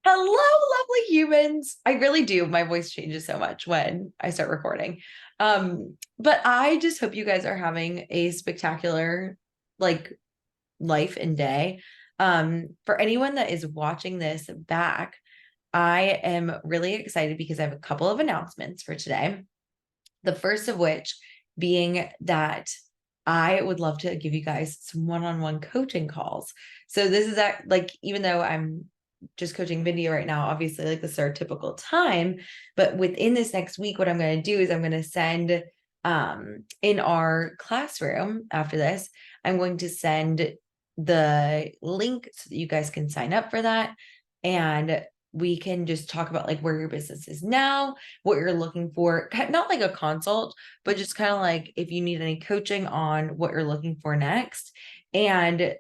Hello, lovely humans. I really do. My voice changes so much when I start recording. But I just hope you guys are having a spectacular like life and day. For anyone that is watching this back, I am really excited because I have a couple of announcements for today. The first of which being that I would love to give you guys some one-on-one coaching calls. So this is like, even though I'm just coaching video right now, obviously like this is our typical time, but within this next week, what I'm going to do is I'm going to send in our classroom after this, I'm going to send the link so that you guys can sign up for that. And we can just talk about like where your business is now, what you're looking for, not like a consult, but just kind of like if you need any coaching on what you're looking for next and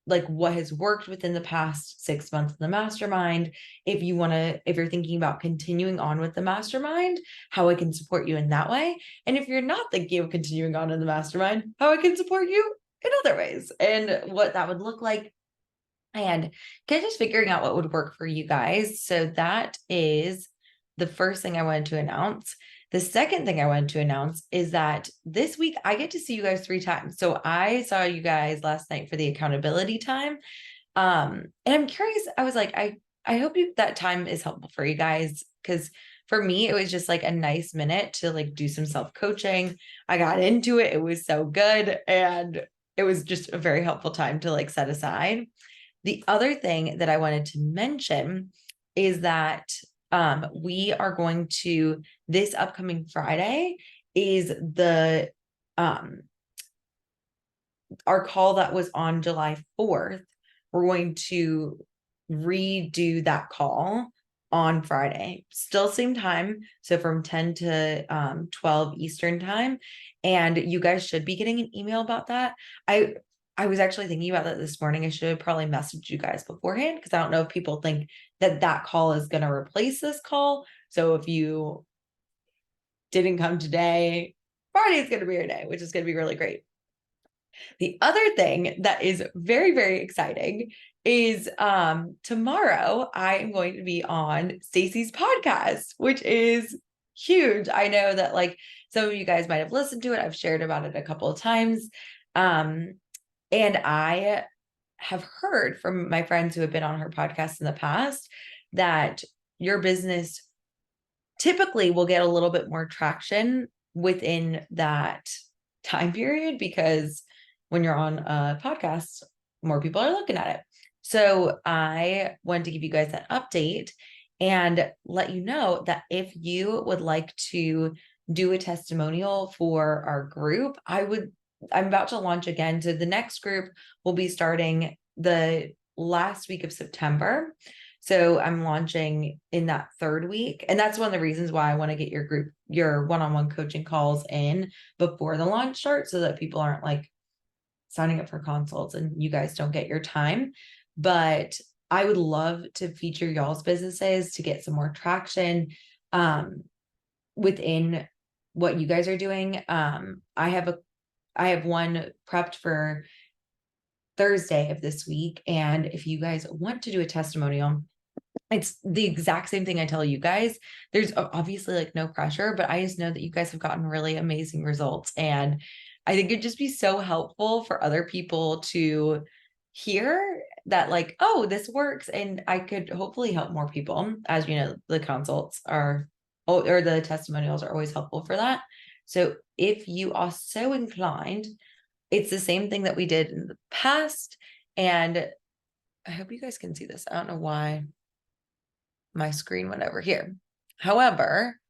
like what has worked within the past 6 months in the mastermind. If you're thinking about continuing on with the mastermind, how I can support you in that way. And if you're not thinking of continuing on in the mastermind, how I can support you in other ways and what that would look like and kind of just figuring out what would work for you guys. So that is the first thing I wanted to announce. The second thing I wanted to announce is that this week I get to see you guys 3 times. So I saw you guys last night for the accountability time. And I'm curious, I was like, I hope that time is helpful for you guys because for me, it was just like a nice minute to like do some self-coaching. I got into it. It was so good. And it was just a very helpful time to like set aside. The other thing that I wanted to mention is that we are going to this upcoming Friday is the our call that was on July 4th. We're going to redo that call on Friday, still same time. So from 10 to 12 Eastern time. And you guys should be getting an email about that. I was actually thinking about that this morning. I should have probably messaged you guys beforehand because I don't know if people think that that call is going to replace this call. So if you didn't come today, Friday is going to be your day, which is going to be really great. The other thing that is very, very exciting is tomorrow I am going to be on Stacy's podcast, which is huge. I know that like some of you guys might have listened to it. I've shared about it a couple of times. And I have heard from my friends who have been on her podcast in the past that your business typically will get a little bit more traction within that time period because when you're on a podcast, more people are looking at it. So I wanted to give you guys that update and let you know that if you would like to do a testimonial for our group, I'm about to launch again. So the next group will be starting the last week of September. So I'm launching in that third week. And that's one of the reasons why I want to get your one-on-one coaching calls in before the launch starts so that people aren't like signing up for consults and you guys don't get your time. But I would love to feature y'all's businesses to get some more traction within what you guys are doing. I have one prepped for Thursday of this week. And if you guys want to do a testimonial, it's the exact same thing I tell you guys. There's obviously like no pressure, but I just know that you guys have gotten really amazing results. And I think it'd just be so helpful for other people to hear that, like, oh, this works. And I could hopefully help more people. As you know, the consults are, or the testimonials are always helpful for that. So if you are so inclined, it's the same thing that we did in the past. And I hope you guys can see this. I don't know why my screen went over here. However,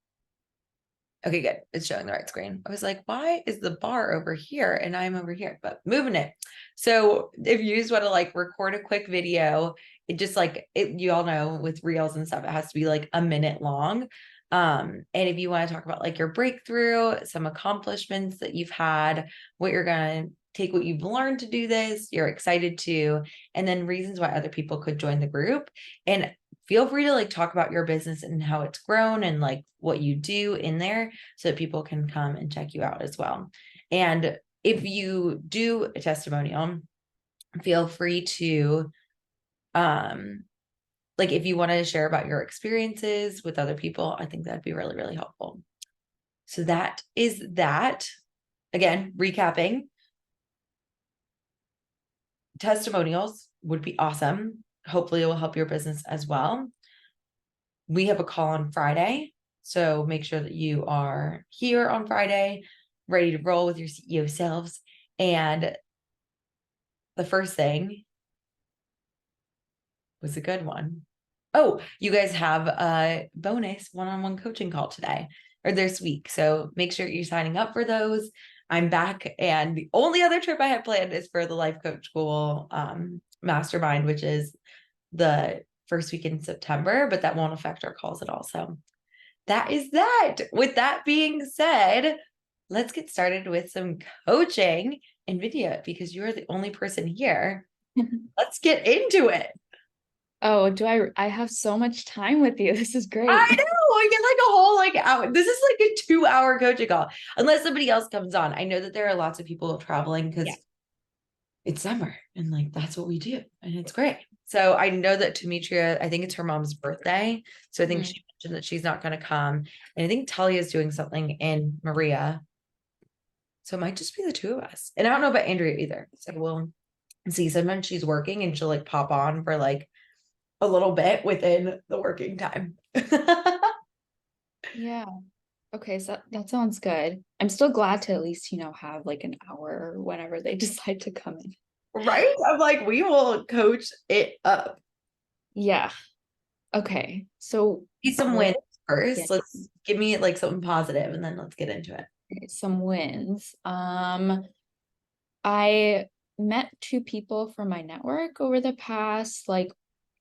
okay, good. It's showing the right screen. I was like, why is the bar over here and I'm over here? But moving it. So if you just want to like record a quick video, it just like you all know with reels and stuff, it has to be like a minute long. And if you want to talk about like your breakthrough, some accomplishments that you've had, what you're gonna take what you've learned to do this, you're excited to, and then reasons why other people could join the group. And feel free to like talk about your business and how it's grown and like what you do in there so that people can come and check you out as well. And if you do a testimonial, feel free to like if you want to share about your experiences with other people, I think that'd be really, really helpful. So that is that. Again, recapping, testimonials would be awesome. Hopefully it will help your business as well. We have a call on Friday, so make sure that you are here on Friday, ready to roll with your CEO selves. And the first thing was a good one. Oh, you guys have a bonus one-on-one coaching call today or this week. So make sure you're signing up for those. I'm back, and the only other trip I have planned is for the Life Coach School mastermind, which is the first week in September, but that won't affect our calls at all. So that is that. With that being said, let's get started with some coaching and video because you are the only person here. Let's get into it. Oh, I have so much time with you. This is great. I know. I get like a whole like hour. This is like a 2-hour coaching call, unless somebody else comes on. I know that there are lots of people traveling because Yeah. it's summer and like that's what we do, and it's great. So I know that Demetria, I think it's her mom's birthday. So I think Mhm. she mentioned that she's not going to come. And I think Talia is doing something in Maria. So it might just be the two of us. And I don't know about Andrea either. So we'll see. Sometimes she's working and she'll like pop on for like a little bit within the working time. Yeah. Okay, so that sounds good. I'm still glad to at least, have like an hour whenever they decide to come in. Right? I'm like, we will coach it up. Yeah. Okay. So Need some with wins yeah, first. Let's give me like something positive and then let's get into it. some wins. I met two people from my network over the past like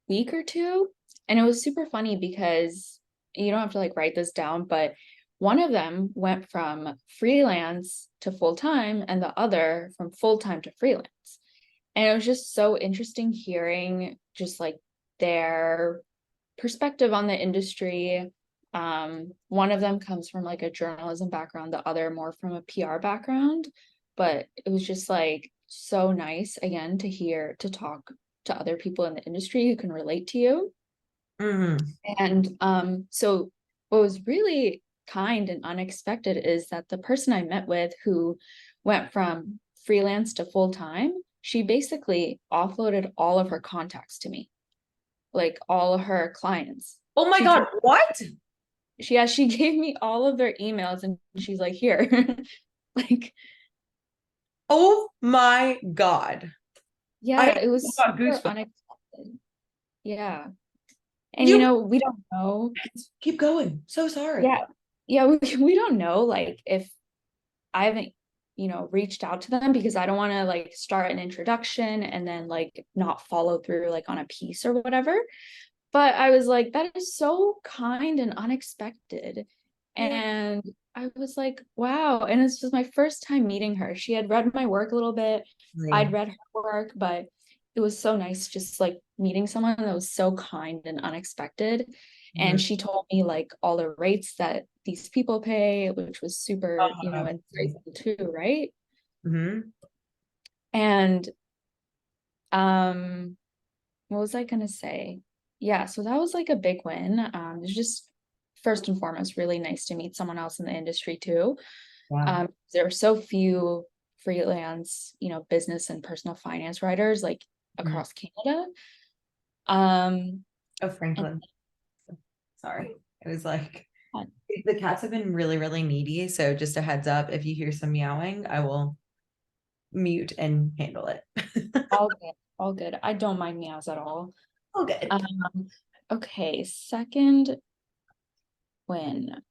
week or two, and it was super funny because you don't have to like write this down, but one of them went from freelance to full time and the other from full time to freelance. And it was just so interesting hearing just like their perspective on the industry. One of them comes from like a journalism background, the other more from a PR background. But it was just like so nice again to talk to other people in the industry who can relate to you. Mhm. And so what was really kind and unexpected is that the person I met with who went from freelance to full time, she basically offloaded all of her contacts to me, like all of her clients. Oh my She God, what? she gave me all of their emails and she's like, here. Like, Oh my God. I yeah, it was got super goosebumps. unexpected. Yeah. And You we don't know. keep going. So sorry. Yeah. Yeah, we don't know like if I haven't, reached out to them because I don't want to like start an introduction and then like not follow through like on a piece or whatever. But I was like, that is so kind and unexpected. Yeah. And I was like, wow. And this was my first time meeting her. She had read my work a little bit. I'd Really. read her work, but it was so nice just like meeting someone that was so kind and unexpected. And Mhm. she told me like all the rates that these people pay, which was Oh super, my God. insightful too, right? Mhm. And um, what was I gonna say? Yeah, so that was like a big win. It's just first and foremost really nice to meet someone else in the industry too. Yeah. There are so few freelance, business and personal finance writers like Mhm. across Canada. Um, Oh, and Franklin. Sorry. It was like the cats have been really, really needy. So just a heads up, if you hear some meowing, I will mute and handle it. all good, all good. I don't mind meows at all. Oh, good. Um, okay, second win.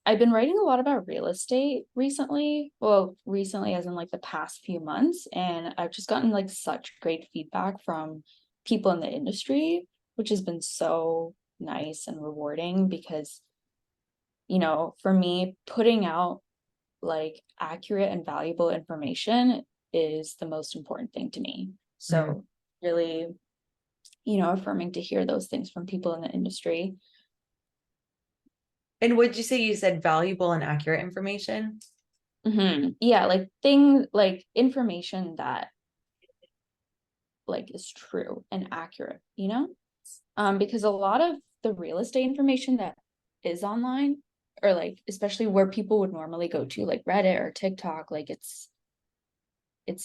I've been writing a lot about real estate recently. Well, recently, as in like the past few months, and I've just gotten like such great feedback from people in the industry, which has been so nice and rewarding because, for me, putting out like accurate and valuable information is the most important thing to me. Mhm. So, really, affirming to hear those things from people in the industry. And would you say you said valuable and accurate information? Yeah, like information that like is true and accurate, you know? Because a lot of the real estate information that is online, or like especially where people would normally go to, like Reddit or TikTok, like it's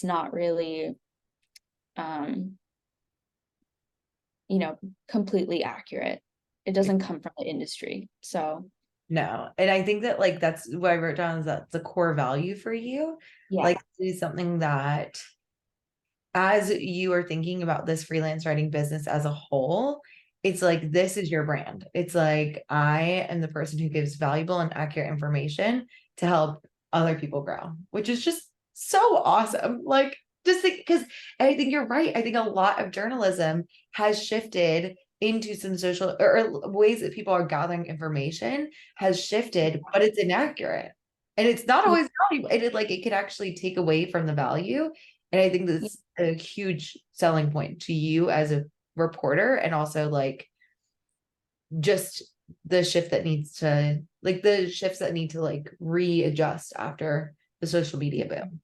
not really um completely accurate. It doesn't come from the industry. So No. And I think that like that's what I wrote down is that's the core value for you. yeah. Like it is something that as you are thinking about this freelance writing business as a whole, it's like this is your brand. It's like I am the person who gives valuable and accurate information to help other people grow, which is just so awesome. Like just think because I think you're right. I think a lot of journalism has shifted into some social or ways that people are gathering information has shifted, but it's inaccurate. And it's not always valuable. It could actually take away from the value. And I think that's a huge selling point to you as a reporter and also like just the shift that needs to like the shifts that need to like readjust after the social media boom.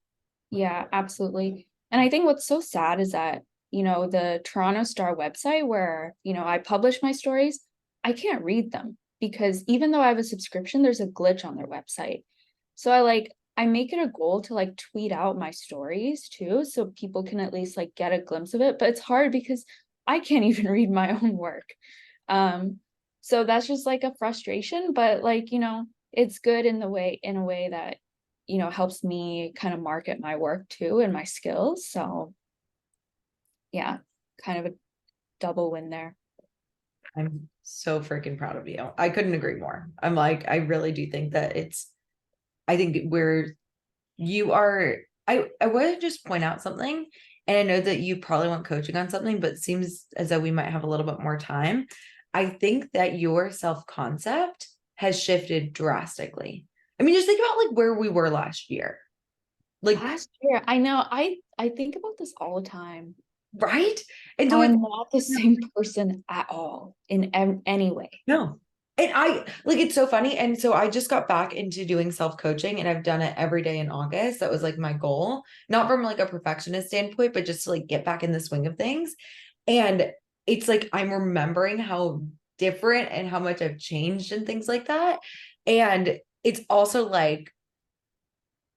Yeah, absolutely. And I think what's so sad is that, the Toronto Star website where, I publish my stories, I can't read them because even though I have a subscription, there's a glitch on their website. So I make it a goal to like tweet out my stories too, so people can at least like get a glimpse of it. But it's hard because I can't even read my own work. So that's just like a frustration, but like, it's good in a way that helps me kind of market my work too and my skills. So yeah, kind of a double win there. I'm so freaking proud of you. I couldn't agree more. I'm like, I really do think that I think where you are, I would just point out something. And I know that you probably want coaching on something, but it seems as though we might have a little bit more time. I think that your self-concept has shifted drastically. I mean, just think about like where we were last year. Like, Last year, I know I think about this all the time. right? And so it's I'm not the same person at all in any way. no. And I like it's so funny. And so I just got back into doing self-coaching and I've done it every day in August. That was like my goal, not from like a perfectionist standpoint, but just to like get back in the swing of things. And it's like I'm remembering how different and how much I've changed and things like that. And it's also like,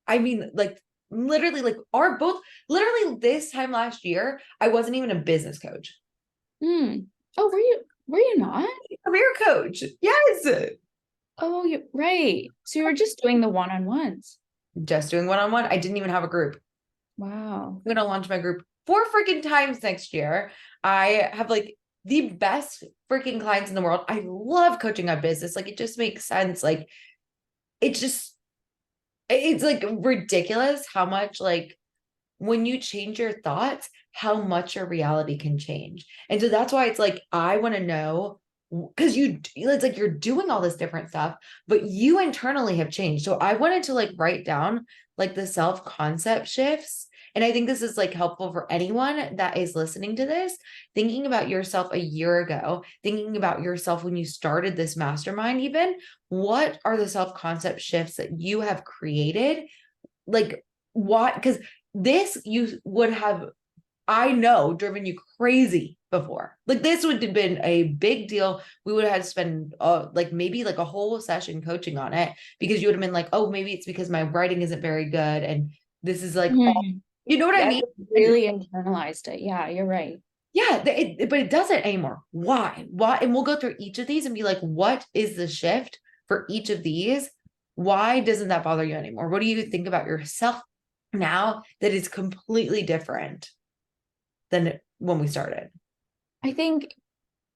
I mean, like literally, like our both literally this time last year, I wasn't even a business coach. Hmm. Oh, were you not? Career coach. Yes. Oh, you right. So you were just doing the one-on-ones. Just doing one-on-one. I didn't even have a group. Wow. I'm gonna launch my group 4 freaking times next year. I have like the best freaking clients in the world. I love coaching on business. Like it just makes sense. Like it just it's like ridiculous how much like when you change your thoughts, how much your reality can change. And so that's why it's like I want to know because it's like you're doing all this different stuff, but you internally have changed. So I wanted to like write down like the self-concept shifts. And I think this is like helpful for anyone that is listening to this, thinking about yourself a year ago, thinking about yourself when you started this mastermind, even what are the self-concept shifts that you have created? Like, what? Because this you would have, I know, driven you crazy before. Like this would have been a big deal. We would have had to spend like maybe like a whole session coaching on it because you would have been like, oh, maybe it's because my writing isn't very good. And this is like, all, Mhm. you know what I Yeah, mean? I really internalized it. Yeah, you're right. Yeah, but it doesn't anymore. Why? Why? And we'll go through each of these and be like, what is the shift for each of these? Why doesn't that bother you anymore? What do you think about yourself now that is completely different than when we started? I think,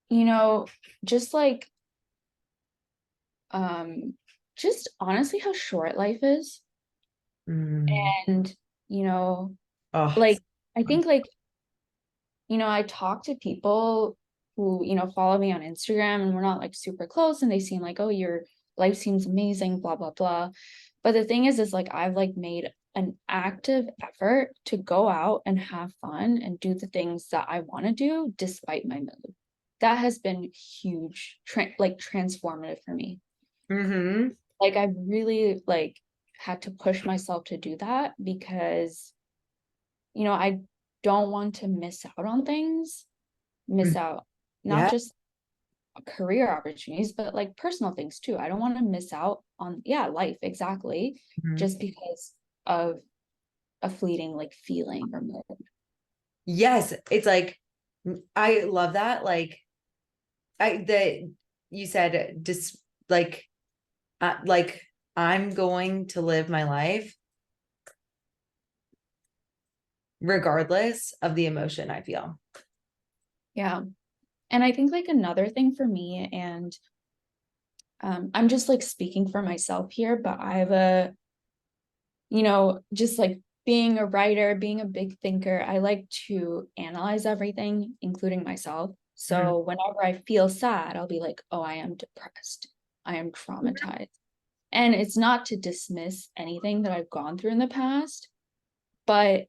you know, just like um just honestly how short life is. Mm. And, you know, Oh, like I think like, I talk to people who, follow me on Instagram and we're not like super close and they seem like, oh, your life seems amazing, blah, blah, blah. But the thing is like I've like made an active effort to go out and have fun and do the things that I want to do despite my mood. That has been huge, like transformative for me. mm-hmm. Like I really like had to push myself to do that because I don't want to miss out on things, miss out not Yeah. just career opportunities, but like personal things too. I don't want to miss out on, yeah, life, exactly, Mhm. just because of a fleeting like feeling or mood. Yes, it's like I love that. That you said just like I'm going to live my life regardless of the emotion I feel. Yeah. And I think like another thing for me, and I'm just like speaking for myself here, but I have just like being a writer, being a big thinker, I like to analyze everything, including myself. Mhm. So whenever I feel sad, I'll be like, oh, I am depressed. I am traumatized. And it's not to dismiss anything that I've gone through in the past, but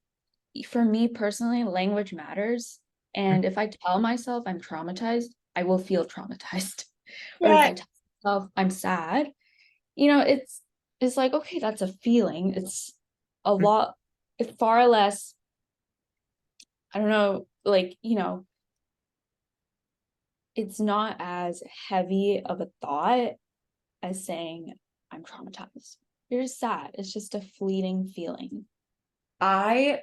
for me personally, language matters. And if I tell myself I'm traumatized, I will feel traumatized. Or if Yeah. I tell myself I'm sad, it's like, okay, that's a feeling. It's a lot, it's far less, I don't know, like, it's not as heavy of a thought as saying I'm traumatized. You're just sad. It's just a fleeting feeling. I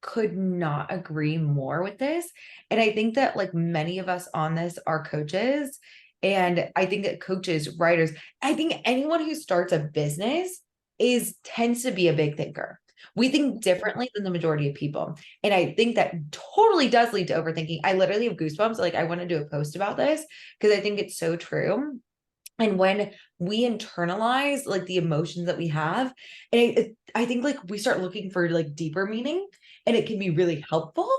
could not agree more with this. And I think that like many of us on this are coaches. And I think that coaches, writers, I think anyone who starts a business is tends to be a big thinker. We think differently than the majority of people. And I think that totally does lead to overthinking. I literally have goosebumps. Like I want to do a post about this because I think it's so true. And when we internalize like the emotions that we have, and I think like we start looking for like deeper meaning, and it can be really helpful.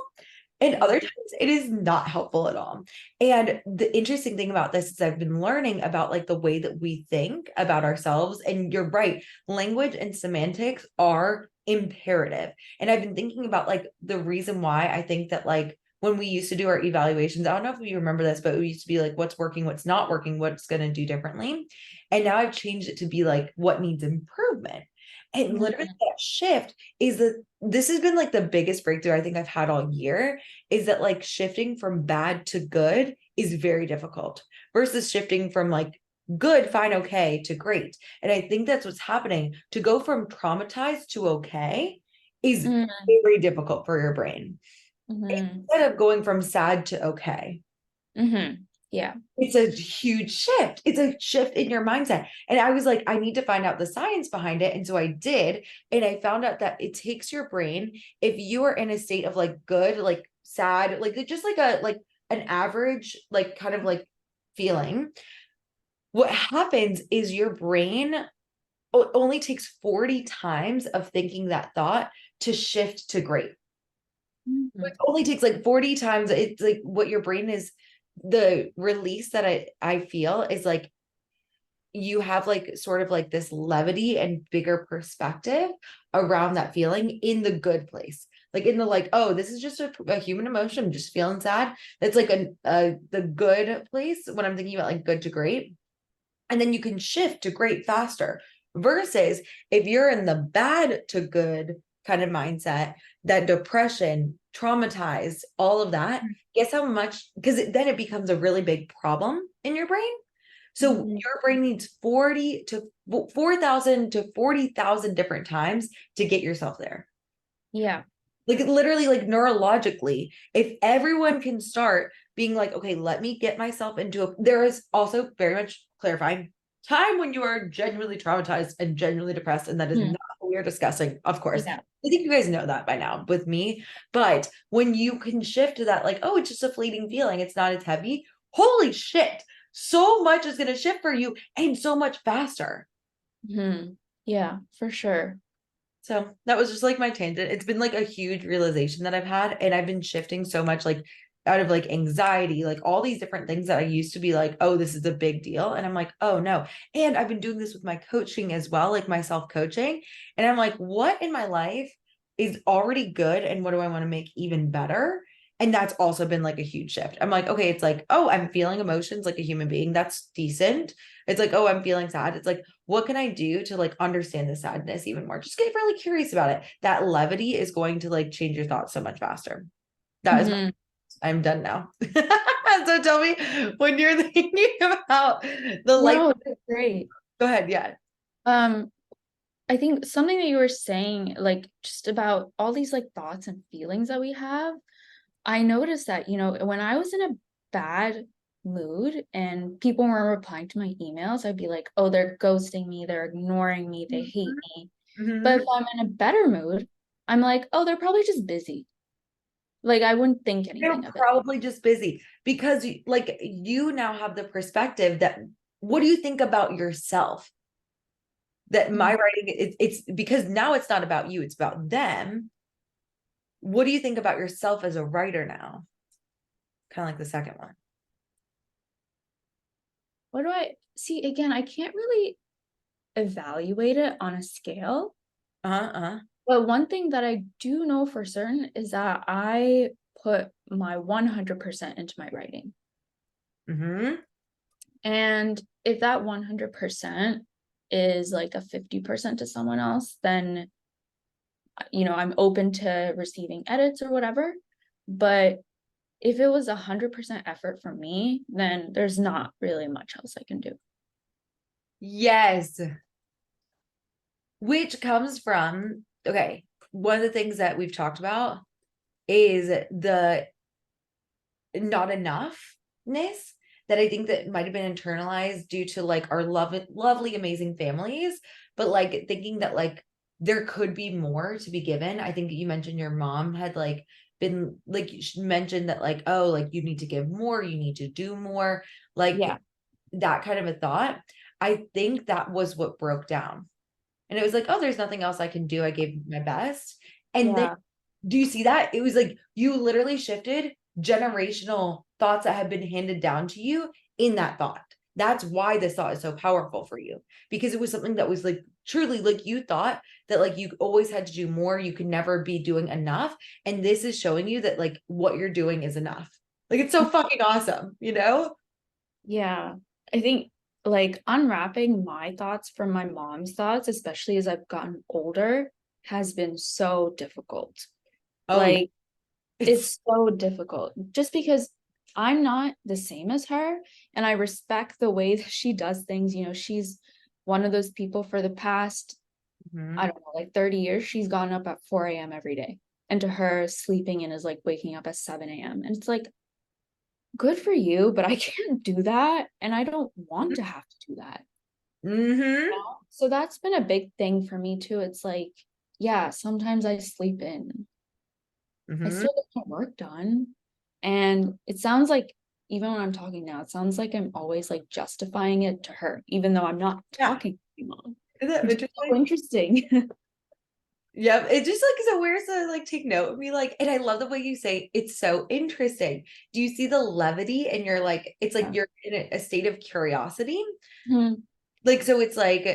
And other times it is not helpful at all. And the interesting thing about this is I've been learning about like the way that we think about ourselves. And you're right, language and semantics are imperative. And I've been thinking about like the reason why I think that like when we used to do our evaluations, I don't know if you remember this, but we used to be like, what's working, what's not working, what's going to do differently. And now I've changed it to be like, what needs improvement. And literally Mhm. that shift is that this has been like the biggest breakthrough I think I've had all year is that like shifting from bad to good is very difficult versus shifting from like good, fine, okay to great. And I think that's what's happening. To go from traumatized to okay is Mhm. very difficult for your brain Mhm. instead of going from sad to okay. Mhm. Yeah. It's a huge shift. It's a shift in your mindset. And I was like, I need to find out the science behind it. And so I did. And I found out that it takes your brain, if you are in a state of like good, like sad, like just like an average, like kind of like feeling, what happens is your brain only takes 40 times of thinking that thought to shift to great. It Mhm. only takes like 40 times. It's like what your brain is, the release that I feel is like you have like sort of like this levity and bigger perspective around that feeling in the good place. Like in the like, oh, this is just a human emotion. I'm just feeling sad. That's like the good place when I'm thinking about like good to great. And then you can shift to great faster. Versus if you're in the bad to good kind of mindset, that depression, traumatized, all of that, guess how much, because then it becomes a really big problem in your brain. So Mhm. your brain needs 40 to 4,000 to 40,000 different times to get yourself there. Yeah. Like literally, like neurologically, if everyone can start being like, okay, let me get myself into there is also very much clarifying time when you are genuinely traumatized and genuinely depressed. And that is Mhm. not what we are discussing, of course. Yeah. I think you guys know that by now with me. But when you can shift to that, like, oh, it's just a fleeting feeling, it's not as heavy. Holy shit. So much is going to shift for you and so much faster. Mhm. Yeah, for sure. So that was just like my tangent. It's been like a huge realization that I've had, and I've been shifting so much like out of like anxiety, like all these different things that I used to be like, oh, this is a big deal. And I'm like, oh no. And I've been doing this with my coaching as well, like my self coaching. And I'm like, what in my life is already good? And what do I want to make even better? And that's also been like a huge shift. I'm like, okay, it's like, oh, I'm feeling emotions like a human being. That's decent. It's like, oh, I'm feeling sad. It's like, what can I do to like understand the sadness even more? Just get really curious about it. That levity is going to like change your thoughts so much faster. That is my, Mhm. I'm done now. So tell me when you're thinking about the light. No, that's great. Go ahead. Yeah. Um, I think something that you were saying, like just about all these like thoughts and feelings that we have, I noticed that, when I was in a bad mood and people weren't replying to my emails, I'd be like, oh, they're ghosting me, they're ignoring me, they hate me. But Mhm. if I'm in a better mood, I'm like, oh, they're probably just busy. Like I wouldn't think They're anything of it. probably just busy because like you now have the perspective that what do you think about yourself? That my Mhm. writing it's because now it's not about you, it's about them. What do you think about yourself as a writer now? Kind of like the second one. What do I see? Again, I can't really evaluate it on a scale. Uh-huh. Uh-huh. But one thing that I do know for certain is that I put my 100% into my writing. Mm-hmm. And if that 100% is like a 50% to someone else, then, I'm open to receiving edits or whatever. But if it was 100% effort from me, then there's not really much else I can do. Yes. Which comes from, okay, one of the things that we've talked about is the not enoughness that I think that might have been internalized due to like our lovely, amazing families, but like thinking that like there could be more to be given. I think you mentioned your mom had like been like you mentioned that like, oh, like you need to give more, you need to do more, Yeah. like that kind of a thought. I think that was what broke down. And it was like, oh, there's nothing else I can do. I gave my best. And then Yeah. do you see that? It was like you literally shifted generational thoughts that have been handed down to you in that thought. That's why this thought is so powerful for you because it was something that was like truly like you thought that like you always had to do more, you could never be doing enough. And this is showing you that like what you're doing is enough. Like it's so fucking awesome, you know? Yeah. I think like unwrapping my thoughts from my mom's thoughts, especially as I've gotten older, has been so difficult. Oh, yeah. Like It's it's so difficult just because I'm not the same as her and I respect the way that she does things. She's one of those people for the past, I Mhm. don't know, like 30 years, she's gone up at 4 a.m. every day. And to her, sleeping in is like waking up at 7 a.m. And it's like, good for you, but I can't do that. And I don't want to have to do that. Mhm. So that's been a big thing for me too. It's like, yeah, sometimes I sleep in. I Mhm. still get my work done. And it sounds like, even when I'm talking now, it sounds like I'm always like justifying it to her, even though I'm not Yeah. talking to my mom, Isn't that which is so interesting? interesting. Yep. It just like so weird to like take note of me like, and I love the way you say it's so interesting. Do you see the levity and you're like, it's like Yeah. you're in a state of curiosity? Mhm. Like, so it's like,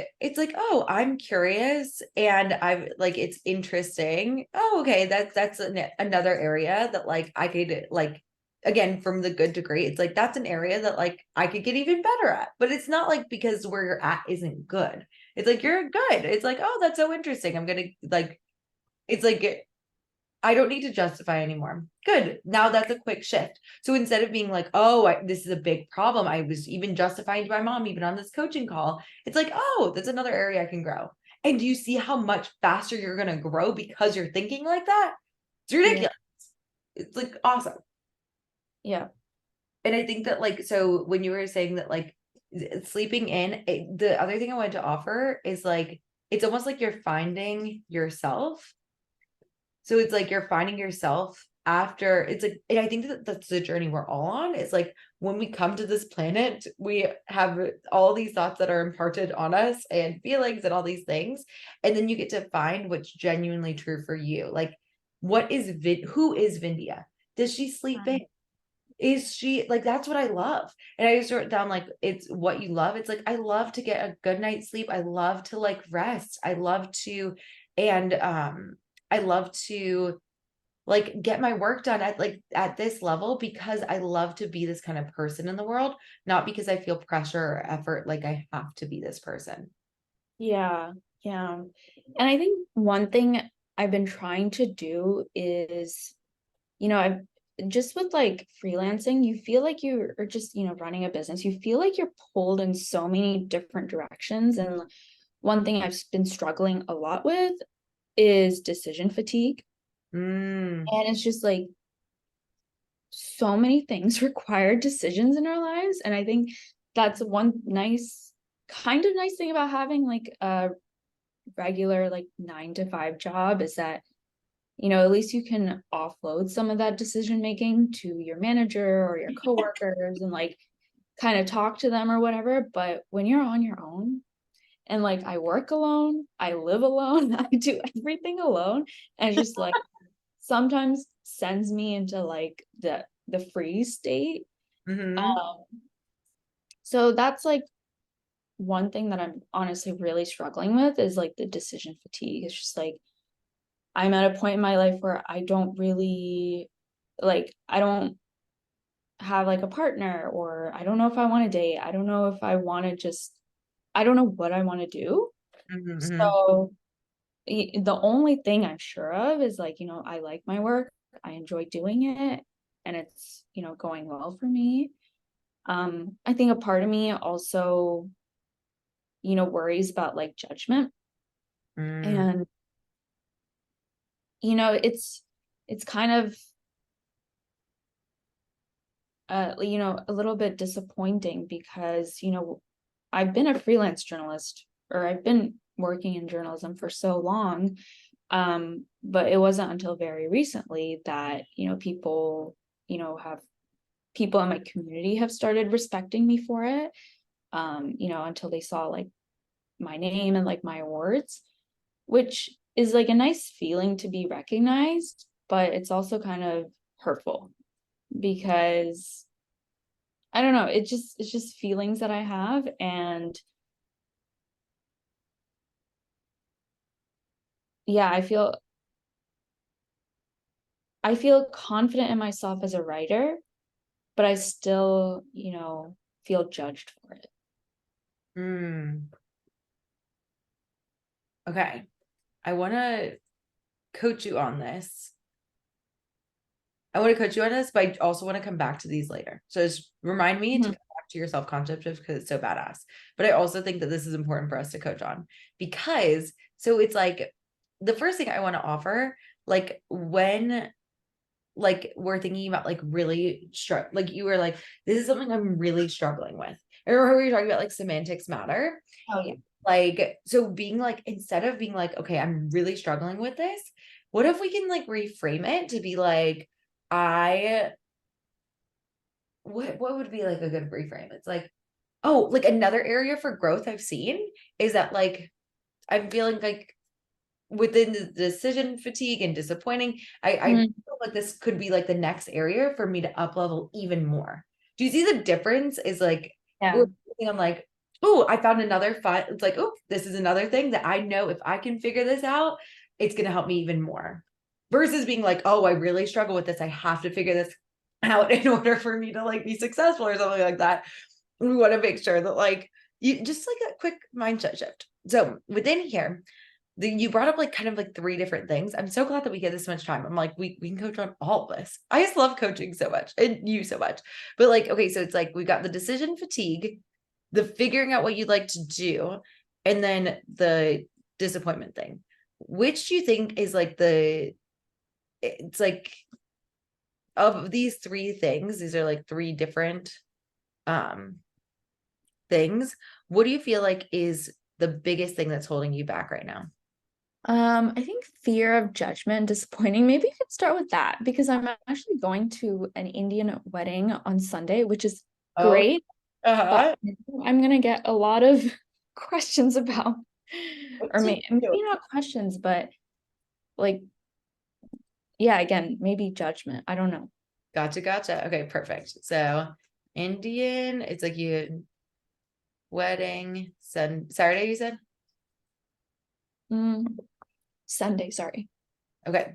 oh, I'm curious and I'm like, it's interesting. Oh, okay. That's another area that like I could like, again, from the good to great, it's like that's an area that like I could get even better at. But it's not like because where you're at isn't good. It's like you're good. It's like, oh, that's so interesting. I'm gonna like it's like I don't need to justify anymore. Good. Now that's a quick shift. So instead of being like, oh, this is a big problem, I was even justifying to my mom, even on this coaching call, it's like, oh, that's another area I can grow. And do you see how much faster you're going to grow because you're thinking like that? It's Yeah. ridiculous. It's like awesome. Yeah. And I think that, like, so when you were saying that, like, sleeping in, the other thing I wanted to offer is like, it's almost like you're finding yourself, so it's like you're finding yourself after it's like, and I think that that's the journey we're all on. It's like when we come to this planet, we have all these thoughts that are imparted on us and feelings and all these things. And then you get to find what's genuinely true for you. Like, who is Vindia? Does she sleep in? Um, Is she like that's what I love? And I just wrote down like it's what you love. It's like I love to get a good night's sleep. I love to like rest. I love to and I love to like get my work done at this level because I love to be this kind of person in the world, not because I feel pressure or effort like I have to be this person. Yeah, yeah. And I think one thing I've been trying to do is, I've just with like freelancing, you feel like you are just, running a business, you feel like you're pulled in so many different directions. And one thing I've been struggling a lot with is decision fatigue. Mm, And it's just like so many things require decisions in our lives. And I think that's one kind of nice thing about having like a regular like 9 to 5 job is that at least you can offload some of that decision making to your manager or your coworkers and like kind of talk to them or whatever. But when you're on your own, and like I work alone, I live alone, I do everything alone, and it's just like sometimes sends me into like the freeze state. hmm Um, so that's like one thing that I'm honestly really struggling with is like the decision fatigue. It's just like I'm at a point in my life where I don't really I don't have like a partner, or I don't know if I want to date. I don't know if I want to just I don't know what I want to do. hmm So the only thing I'm sure of is like, I like my work. I enjoy doing it, and it's, going well for me. I think a part of me also, worries about like judgment. mm, And, it's kind of a little bit disappointing because, I've been a freelance journalist, or I've been working in journalism for so long. But it wasn't until very recently that, people, have people in my community have started respecting me for it. Until they saw like my name and like my awards, which is like a nice feeling to be recognized, but it's also kind of hurtful because I don't know, it's just feelings that I have. And yeah, I feel confident in myself as a writer, but I still, feel judged for it. mm. Okay. I want to coach you on this. I want to coach you on this, but I also want to come back to these later. So just remind me to Mhm. come back to your self-concept because it's so badass. But I also think that this is important for us to coach on because so it's like the first thing I want to offer, like when like we're thinking about like really like you were like, this is something I'm really struggling with. I remember we were talking about like semantics matter. Oh yeah. Like, so being like, instead of being like, okay, I'm really struggling with this, what if we can like reframe it to be like, I what would be like a good reframe? It's like, oh, like another area for growth I've seen is that like I'm feeling like within the decision fatigue and disappointing, I Mhm. feel like this could be like the next area for me to up level even more. Do you see the difference? Is like Yeah. we're I'm like, oh, I found another fun. It's like, oh, this is another thing that I know if I can figure this out, it's gonna help me even more. Versus being like, oh, I really struggle with this. I have to figure this out in order for me to like be successful or something like that. We want to make sure that like you just like a quick mindset shift. So within here, you brought up like kind of like three different things. I'm so glad that we get this much time. I'm like, we can coach on all of this. I just love coaching so much and you so much. But like, okay, so it's like we got the decision fatigue, the figuring out what you'd like to do, and then the disappointment thing. Which do you think is like it's like of these three things, these are like three different um things. What do you feel like is the biggest thing that's holding you back right now? I think fear of judgment, disappointing. Maybe I could start with that because I'm actually going to an Indian wedding on Sunday, which is Oh, great, but uh-huh. I'm gonna get a lot of questions about, What or to maybe do? not questions, but like, yeah, again, maybe judgment. I don't know. Gotcha, gotcha. Okay, perfect. So Indian, it's like you wedding, Saturday, you said? Mm, Sunday, sorry. Okay.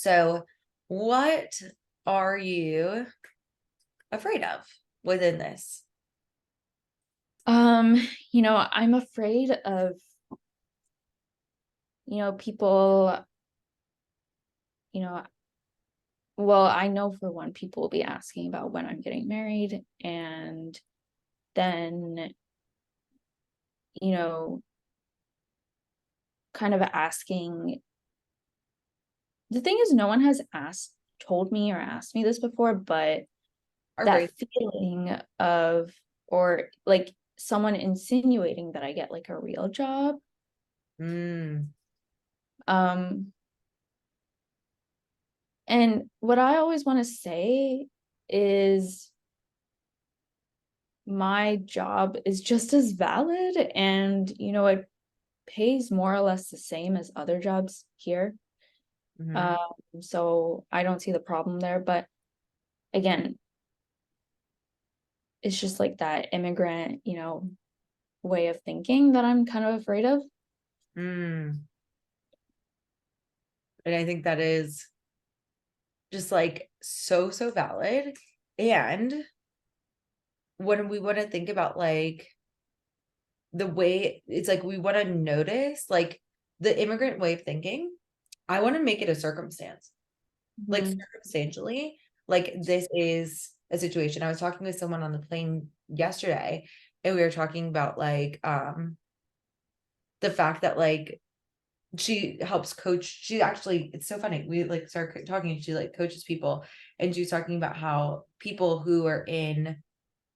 So, what are you afraid of within this? Um, I'm afraid of, people, you know, well, I know for one, people will be asking about when I'm getting married, and then, you know, kind of asking. The thing is, no one has told me or asked me this before, but Our that brain. feeling of, or like someone insinuating that I get like a real job. Mm, Um, and what I always want to say is my job is just as valid, and it pays more or less the same as other jobs here. mhm. Um, so I don't see the problem there. But again, it's just like that immigrant, way of thinking that I'm kind of afraid of. Mm. And I think that is just like so, so valid. And when we want to think about like the way it's like we want to notice like the immigrant way of thinking, I want to make it a circumstance. Like Mhm. circumstantially, like this is a situation. I was talking with someone on the plane yesterday, and we were talking about like the fact that like she helps coach. She actually, it's so funny. We like start talking and she like coaches people, and she was talking about how people who are in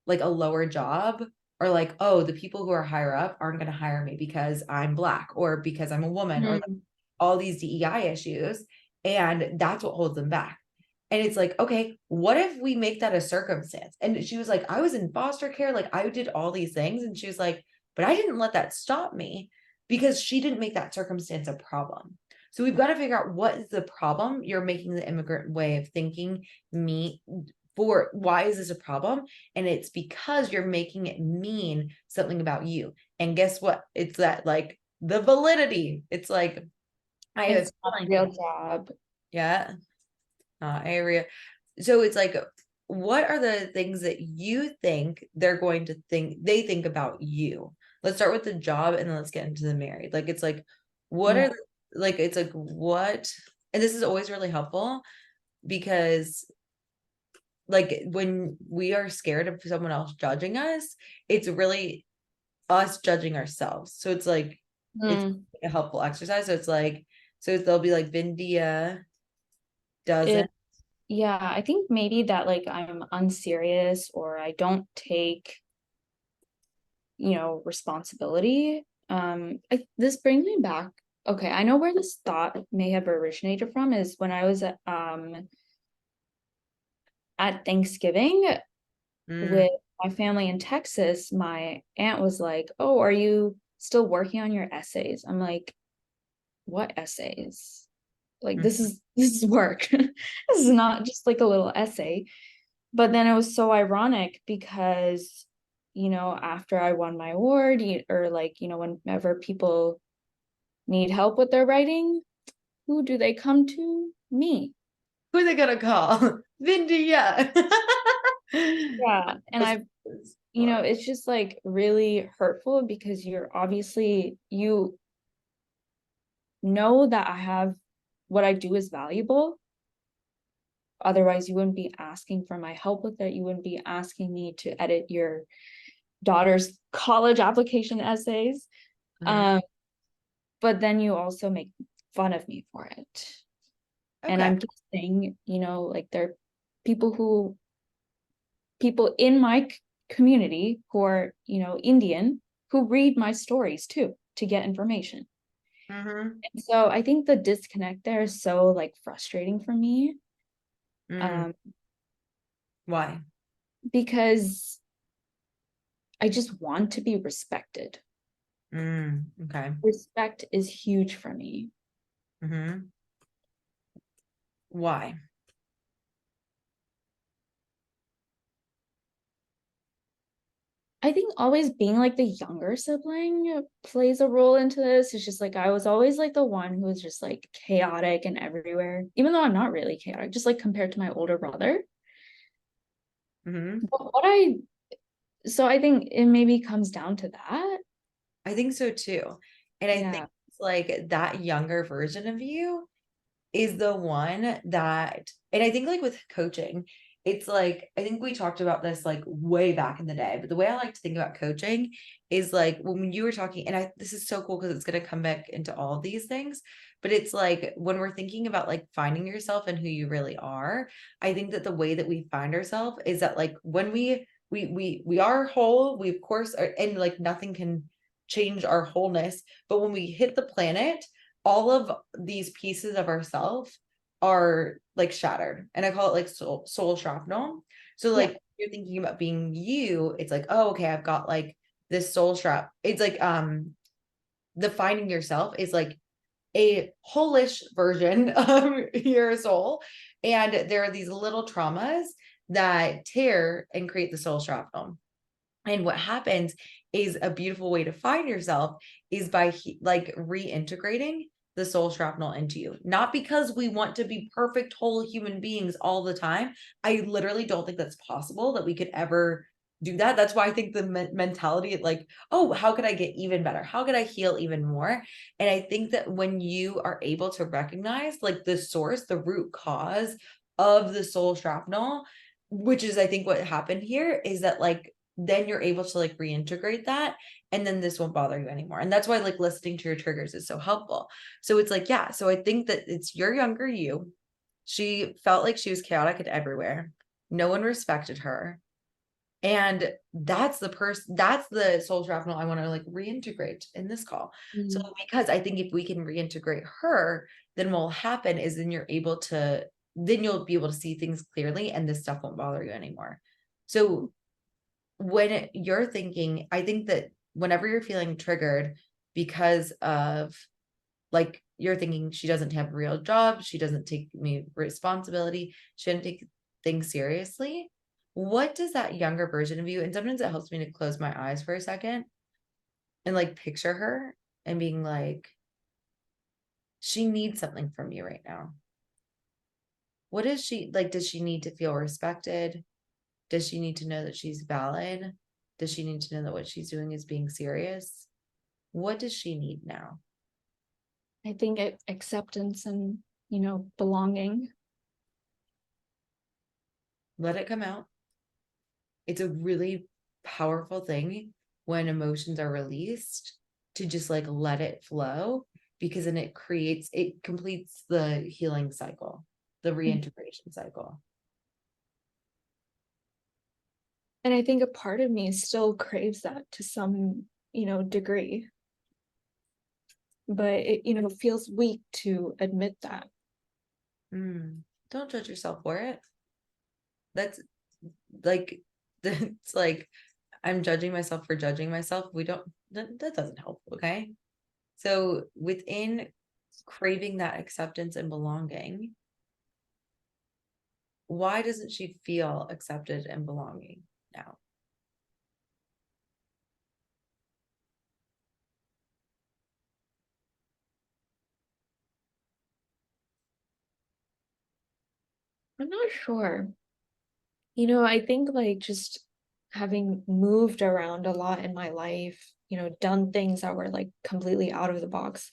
like a lower job are like, oh, the people who are higher up aren't going to hire me because I'm black or because I'm a woman or like, Mhm. all these DEI issues. And that's what holds them back. And it's like, okay, what if we make that a circumstance? And she was like, I was in foster care, like I did all these things. And she was like, but I didn't let that stop me because she didn't make that circumstance a problem. So we've got to figure out what is the problem you're making the immigrant way of thinking me for. Why is this a problem? And it's because you're making it mean something about you. And guess what? It's that like the validity. It's like I have a It's not a feeling. real job. Yeah, area. So it's like, what are the things that you think they're going to think they think about you? Let's start with the job and then let's get into the married. Like it's like, what Yeah. are like it's like what, and this is always really helpful because like when we are scared of someone else judging us, it's really us judging ourselves. So it's like it's Mm. a helpful exercise. So it's like, so they'll be like Vindia doesn't. It, yeah, I think maybe that like I'm unserious or I don't take, responsibility. This brings me back. Okay, I know where this thought may have originated from is when I was at Thanksgiving Mm, with my family in Texas. My aunt was like, "Oh, are you still working on your essays?" I'm like, "What essays? Like mm, this is work. This is not just like a little essay." But then it was so ironic because, after I won my award, or like, whenever people need help with their writing, who do they come to? Me. who are they gonna call? Vindia. Yeah. And That's I've, it's just like really hurtful because you know that I have what I do is valuable. Otherwise, you wouldn't be asking for my help with it. You wouldn't be asking me to edit your daughter's college application essays. Mhm. Um, but then you also make fun of me for it. And Okay. I'm guessing, like there are people in my community who are, Indian, who read my stories too to get information. Mm-hmm. And so I think the disconnect there is so like frustrating for me. Mm. Um, Why? because I just want to be respected. Okay. Respect is huge for me. Mm-hmm. Why? I think always being like the younger sibling plays a role into this. It's just like I was always like the one who was just like chaotic and everywhere, even though I'm not really chaotic, just like compared to my older brother. Hmm. But so I think it maybe comes down to that. I think so too. And I think Yeah. it's like that younger version of you is the one that, and I think like with coaching, it's like, I think we talked about this like way back in the day, but the way I like to think about coaching is like when you were talking, and this is so cool because it's going to come back into all of these things, but it's like when we're thinking about like finding yourself and who you really are, I think that the way that we find ourselves is that like when we are whole, we of course are, and like nothing can change our wholeness, but when we hit the planet, all of these pieces of ourselves are like shattered. And I call it like soul shrapnel. So Yeah. like you're thinking about being you, it's like, oh, okay, I've got like this soul strap. It's like the finding yourself is like a wholish version of your soul. And there are these little traumas that tear and create the soul shrapnel. And what happens is a beautiful way to find yourself is by like reintegrating the soul shrapnel into you. Not because we want to be perfect whole human beings all the time. I literally don't think that's possible that we could ever do that. That's why I think the mentality like, oh, how could I get even better? How could I heal even more? And I think that when you are able to recognize like the source, the root cause of the soul shrapnel, which is I think what happened here is that like then you're able to like reintegrate that, and then this won't bother you anymore. And that's why like listening to your triggers is so helpful. So it's like, yeah, so I think that it's your younger you. She felt like she was chaotic and everywhere. No one respected her. And that's the person, that's the soul shrapnel I want to like reintegrate in this call. So Mhm. because I think if we can reintegrate her, then what will happen is then then you'll be able to see things clearly and this stuff won't bother you anymore. So when you're thinking, I think that whenever you're feeling triggered because of like you're thinking she doesn't have a real job, she doesn't take me responsibility, she doesn't take things seriously. What does that younger version of you, and sometimes it helps me to close my eyes for a second and like picture her and being like, she needs something from you right now. What is she like? Does she need to feel respected? Does she need to know that she's valid? Does she need to know that what she's doing is being serious? What does she need now? I think acceptance and, belonging. Let it come out. It's a really powerful thing when emotions are released to just like let it flow, because then it completes the healing cycle, the reintegration cycle. And I think a part of me still craves that to some, degree, but it feels weak to admit that. Don't judge yourself for it. That's like, it's like I'm judging myself for judging myself. We don't, that doesn't help. Okay. So within craving that acceptance and belonging, why doesn't she feel accepted and belonging now? I'm not sure. I think like just having moved around a lot in my life, done things that were like completely out of the box.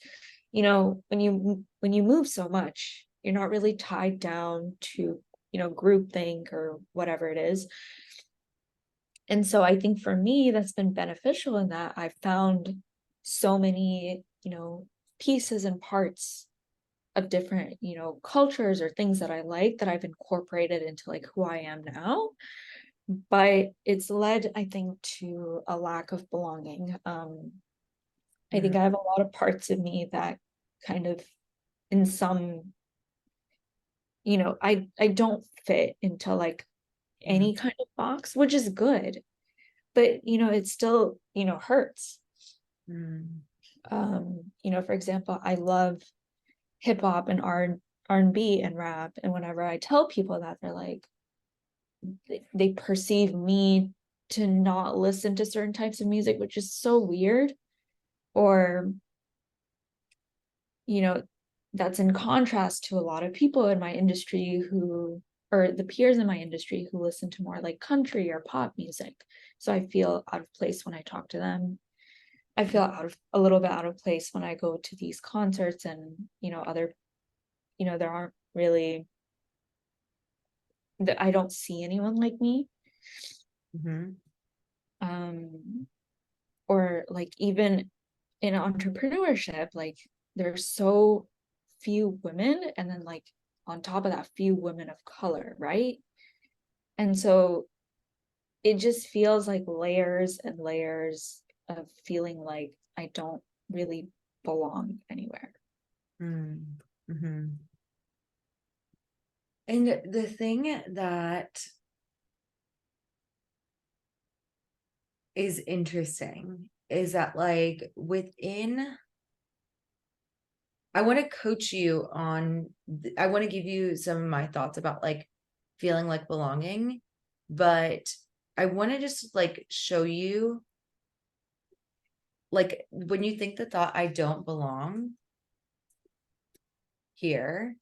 When you move so much, you're not really tied down to, groupthink or whatever it is. And so I think for me, that's been beneficial in that I've found so many, pieces and parts of different, cultures or things that I like that I've incorporated into like who I am now. But it's led, I think, to a lack of belonging. I think Mm, I have a lot of parts of me that kind of in some, I don't fit into like mm, any kind of box, which is good, but it still, hurts. mm, For example, I love hip hop and R&B and rap. And whenever I tell people that, they're like, they perceive me to not listen to certain types of music, which is so weird. Or, you know, that's in contrast to a lot of people in my industry who, or the peers in my industry who listen to more like country or pop music. So I feel out of place when I talk to them. I feel a little bit out of place when I go to these concerts and, other, there aren't really, that I don't see anyone like me. Mhm. Um, or like even in entrepreneurship, like there's so few women, and then like on top of that, few women of color, right? And so it just feels like layers and layers of feeling like I don't really belong anywhere. Mm. Mhm. And the thing that is interesting is that like within, I want to coach you on I want to give you some of my thoughts about like feeling like belonging, but I want to just like show you, like when you think the thought I don't belong here,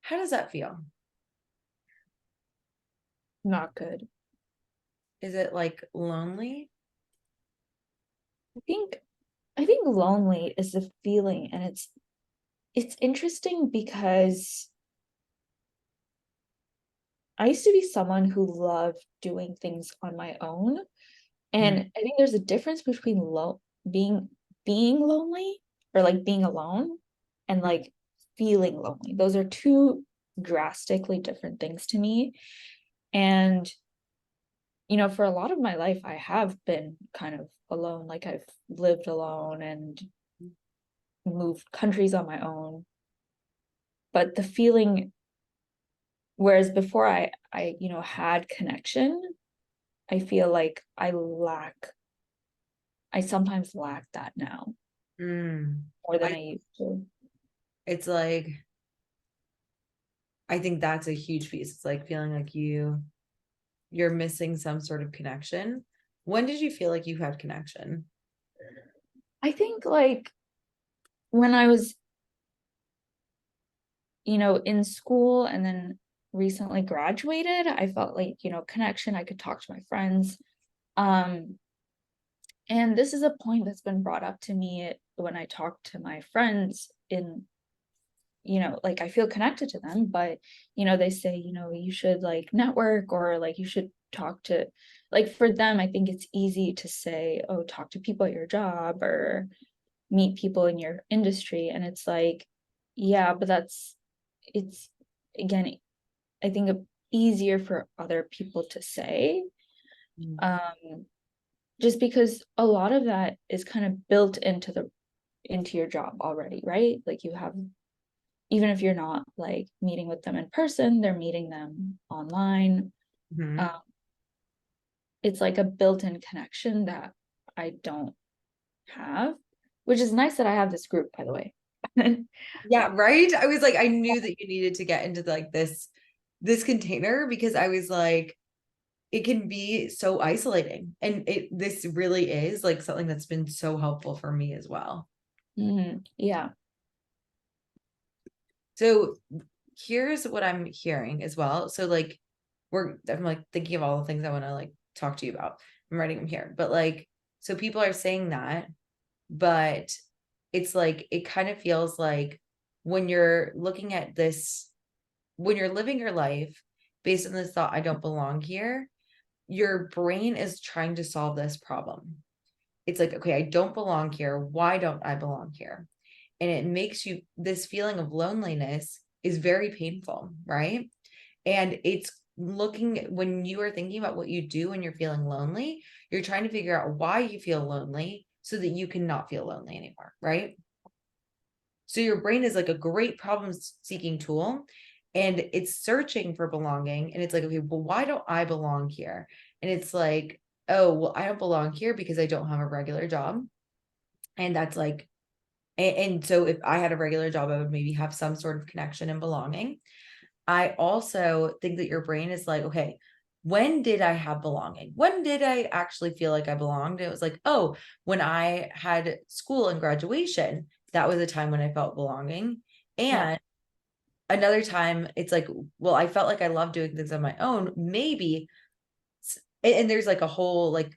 how does that feel? Not good. Is it like lonely? I think I think lonely is a feeling, and it's interesting because I used to be someone who loved doing things on my own. Mm. And I think there's a difference between being being lonely, or like being alone, and like feeling lonely. Those are two drastically different things to me. And for a lot of my life, I have been kind of alone. Like I've lived alone and moved countries on my own. But the feeling, whereas before I had connection, I feel like I sometimes lack that now Mm. more than I I used to. it's like I think that's a huge piece. It's like feeling like you're missing some sort of connection. When did you feel like you had connection? I think like when I was, in school and then recently graduated, I felt like, connection, I could talk to my friends. Um, and this is a point that's been brought up to me when I talk to my friends like I feel connected to them, but they say, you should like network, or like you should talk to, like for them, I think it's easy to say, oh, talk to people at your job or meet people in your industry. And it's like, yeah, but it's again, I think easier for other people to say, Mm. um just because a lot of that is kind of built into your job already, right? Like you have, even if you're not like meeting with them in person, they're meeting them online. Mhm. um it's like a built-in connection that I don't have, which is nice that I have this group, by the way. Yeah, right? I was like, I knew that you needed to get into like this container because I was like, it can be so isolating. And this really is like something that's been so helpful for me as well. Yeah. So here's what I'm hearing as well. So like I'm like thinking of all the things I want to like talk to you about. I'm writing them here. But like, so people are saying that, but it's like it kind of feels like when you're looking at this, when you're living your life based on this thought, I don't belong here, your brain is trying to solve this problem. It's like, okay, I don't belong here. Why don't I belong here? And it makes you, this feeling of loneliness is very painful, right? And it's looking, when you are thinking about what you do when you're feeling lonely, you're trying to figure out why you feel lonely so that you cannot feel lonely anymore, right? So your brain is like a great problem seeking tool, and it's searching for belonging. And it's like, okay, well, why don't I belong here? And it's like, oh, well, I don't belong here because I don't have a regular job. And that's like, and so if I had a regular job, I would maybe have some sort of connection and belonging. I also think that your brain is like, okay, when did I have belonging? When did I actually feel like I belonged? It was like, oh, when I had school and graduation, that was a time when I felt belonging. Yeah. And another time, it's like, well, I felt like I love doing things on my own. Maybe, and there's like a whole like,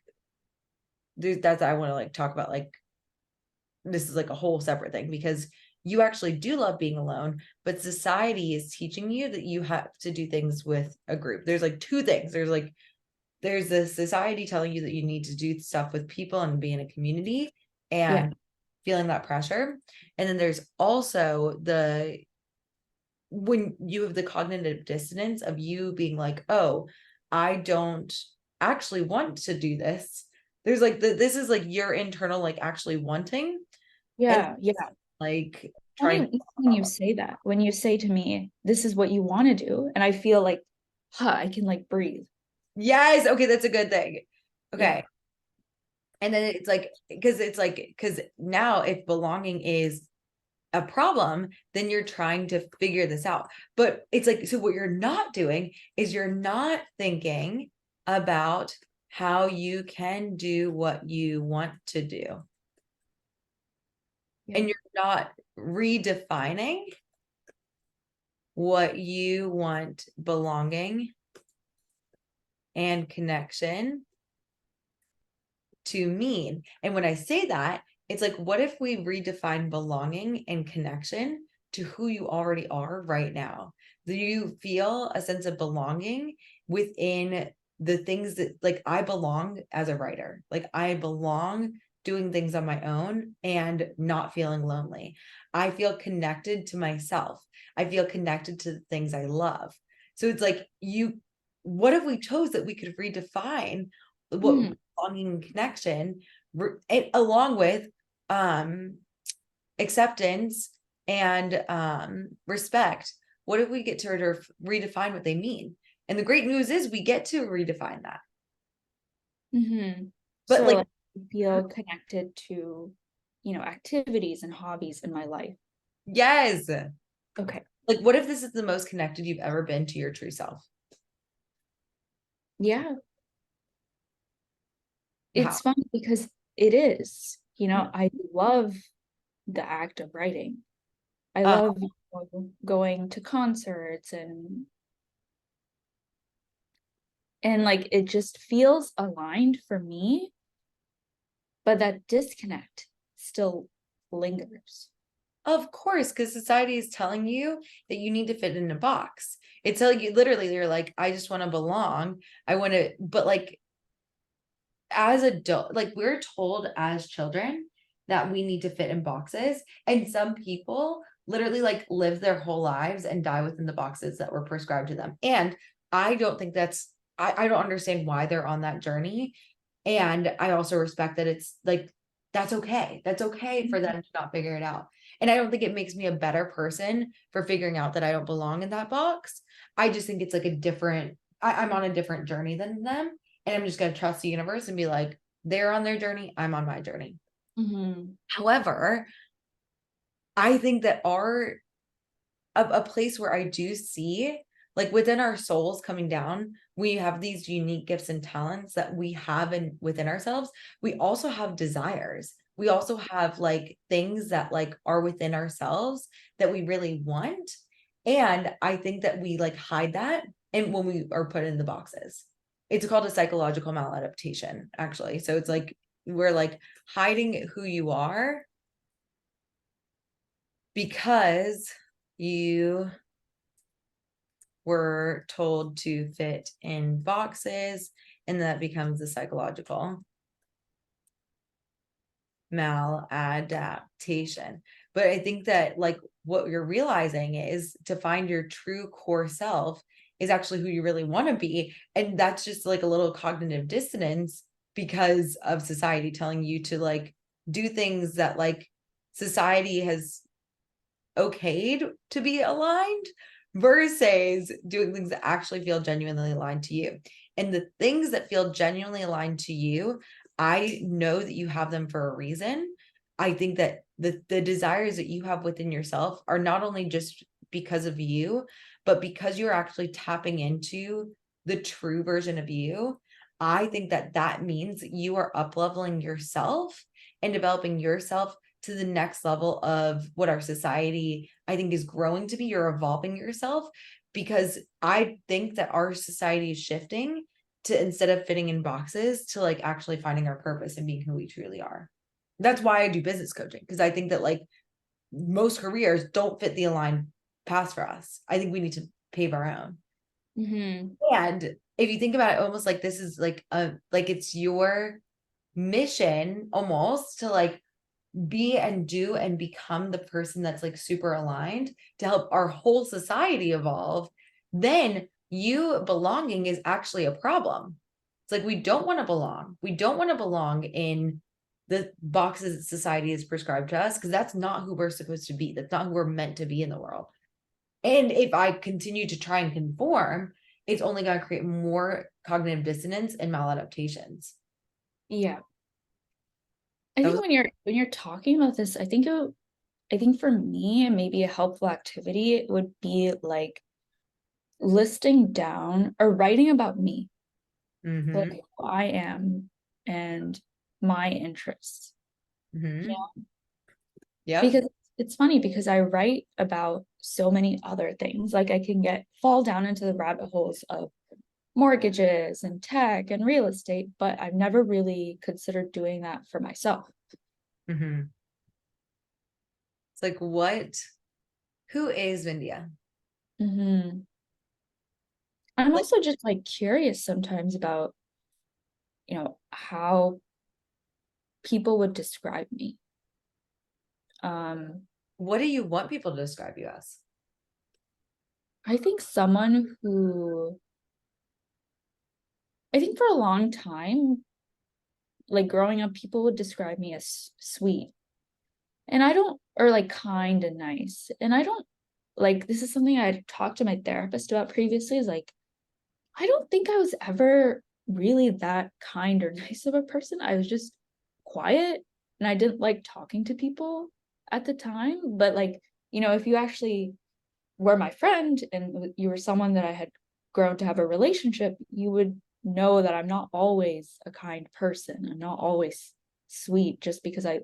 that's I want to like talk about, like, this is like a whole separate thing, because you actually do love being alone, but society is teaching you that you have to do things with a group. There's like two things. There's the society telling you that you need to do stuff with people and be in a community Yeah. and feeling that pressure. And then there's also the, when you have the cognitive dissonance of you being like, oh, I don't actually want to do this. There's like this is like your internal, like, actually wanting, and Yeah. Yeah. like trying to Funny when you say that, when you say to me, this is what you want to do, and I feel like, I can like breathe. yes, okay, that's a good thing. Yeah. Okay. And then it's like, because now if belonging is a problem, then you're trying to figure this out. But it's like, so what you're not doing is you're not thinking about how you can do what you want to do. Yeah. And you're not redefining what you want belonging and connection to mean. And when I say that, it's like, what if we redefine belonging and connection to who you already are right now? Do you feel a sense of belonging within the things that, like, I belong as a writer, like, I belong doing things on my own and not feeling lonely. I feel connected to myself. I feel connected to the things I love. So it's like, what if we chose that we could redefine what Hmm. belonging and connection, along with um acceptance and respect? What if we get to redefine what they mean? And the great news is we get to redefine that. Mm-hmm. But So like, like, I feel connected to, activities and hobbies in my life. yes, Okay. like, what if this is the most connected you've ever been to your true self? Yeah. How? It's funny because it is, Mhm. I love the act of writing. I uh, love going to concerts and like it just feels aligned for me, but that disconnect still lingers. of course, because society is telling you that you need to fit in a box. It's telling you, literally, you're like, I just want to belong. I want to, but like, as adult, like, we're told as children that we need to fit in boxes, and some people literally like live their whole lives and die within the boxes that were prescribed to them. And I don't think that's, I don't understand why they're on that journey. And I also respect that it's like, that's okay for them to not figure it out. And I don't think it makes me a better person for figuring out that I don't belong in that box. I just think it's like a different, I'm on a different journey than them, and I'm just going to trust the universe and be like, they're on their journey, I'm on my journey. Mm-hmm. However, I think that a place where I do see, like, within our souls coming down, we have these unique gifts and talents that we have within ourselves. We also have desires. We also have like things that like are within ourselves that we really want. And I think that we like hide that, and when we are put in the boxes, it's called a psychological maladaptation, actually. So it's like, we're like hiding who you are because you were told to fit in boxes, and that becomes a psychological maladaptation. But I think that, like, what you're realizing is to find your true core self is actually who you really want to be. And that's just like a little cognitive dissonance because of society telling you to like do things that like society has okayed to be aligned, versus doing things that actually feel genuinely aligned to you. And the things that feel genuinely aligned to you, I know that you have them for a reason. I think that the desires that you have within yourself are not only just because of you, but because you're actually tapping into the true version of you, I think that that means you are up leveling yourself and developing yourself to the next level of what our society, I think, is growing to be. You're evolving yourself, because I think that our society is shifting to, instead of fitting in boxes, to like actually finding our purpose and being who we truly are. That's why I do business coaching, because I think that like most careers don't fit the aligned path for us. I think we need to pave our own. Mm-hmm. And if you think about it, almost like this is like a, like it's your mission almost to like be and do and become the person that's like super aligned to help our whole society evolve. Then you belonging is actually a problem. It's like we don't want to belong. We don't want to belong in the boxes that society has prescribed to us, because that's not who we're supposed to be. That's not who we're meant to be in the world. And if I continue to try and conform, it's only going to create more cognitive dissonance and maladaptations. Yeah. I That think was when you're talking about this, I think for me, maybe a helpful activity would be like listing down or writing about me, like mm-hmm, who I am and my interests. mm-hmm. Yep. Because it's funny because I write about so many other things. Like I can fall down into the rabbit holes of mortgages and tech and real estate, but I've never really considered doing that for myself. Mm-hmm. It's like, what, who is Vindia? Hmm. I'm Like, also just like curious sometimes about, how people would describe me. Um, what do you want people to describe you as? I think someone who I think for a long time, like growing up, people would describe me as sweet. And I don't, or like kind and nice. And I don't like this is something I talked to my therapist about previously, is like, I don't think I was ever really that kind or nice of a person. I was just quiet and I didn't like talking to people at the time. But like, if you actually were my friend and you were someone that I had grown to have a relationship, you would know that I'm not always a kind person. I'm not always sweet just because I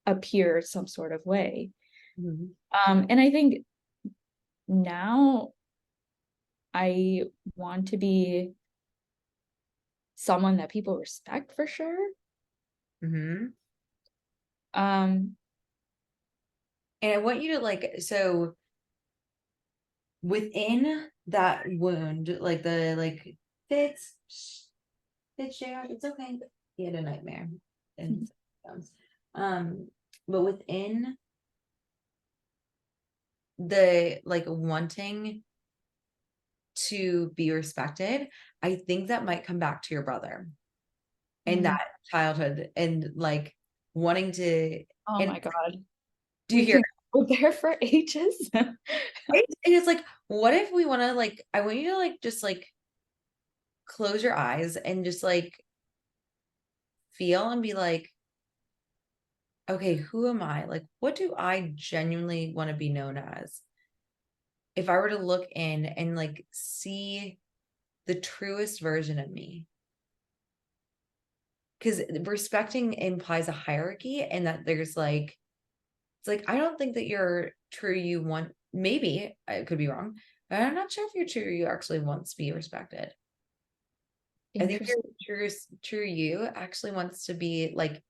appear some sort of way. Mhm. And I think now I want to be someone that people respect for sure. Mhm. Um, And I want you to like, so within that wound, like the like Fitz, Fitzgerald, it's okay. He had a nightmare and um, but within the like wanting to be respected, I think that might come back to your brother and mm, that childhood and like wanting to, oh and my God, do you we hear? can go there for ages. Right? And it's like, what if we want to like, I want you to like just like close your eyes and just like feel and be like, okay, who am I? Like, what do I genuinely want to be known as? If I were to look in and like see the truest version of me, because respecting implies a hierarchy, and that there's like, it's like, I don't think that you're true. You want, maybe I could be wrong, but I'm not sure if you're true. You actually wants to be respected. I think your Interesting. true you actually wants to be like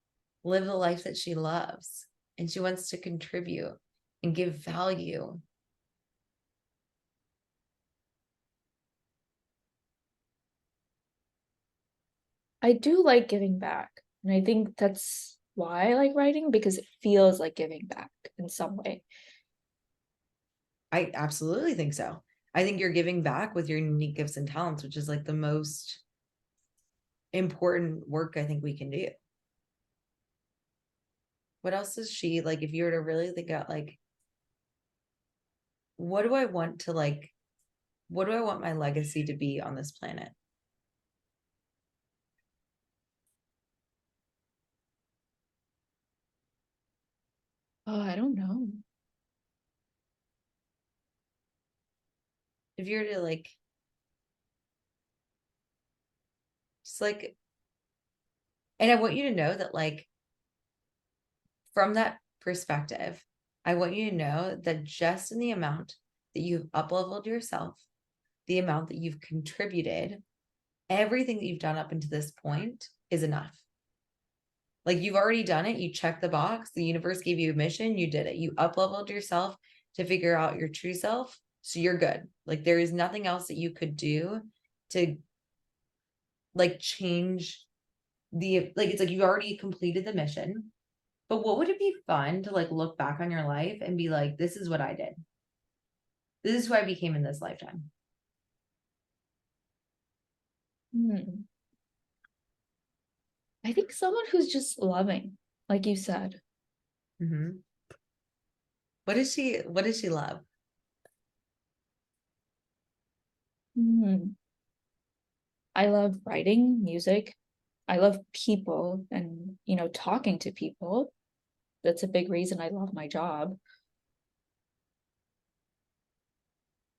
live the life that she loves, and she wants to contribute and give value. I do like giving back. And I think that's why I like writing, because it feels like giving back in some way. I absolutely think so. I think you're giving back with your unique gifts and talents, which is like the most important work I think we can do. What else is she like? If you were to really think about like, what do I want to like, what do I want my legacy to be on this planet? Oh, I don't know. If you were to like it's like, and I want you to know that, like, from that perspective, I want you to know that just in the amount that you've up-leveled yourself, the amount that you've contributed, everything that you've done up until this point is enough. Like, you've already done it. You checked the box. The universe gave you a mission. You did it. You up-leveled yourself to figure out your true self. So you're good. Like, there is nothing else that you could do to, like, change the, like, it's like you already completed the mission. But what would it be fun to, like, look back on your life and be like, this is what I did. This is who I became in this lifetime. Hmm. I think someone who's just loving, like you said. Mm-hmm. What does she love? Hmm. I love writing music. I love people and, talking to people. That's a big reason I love my job.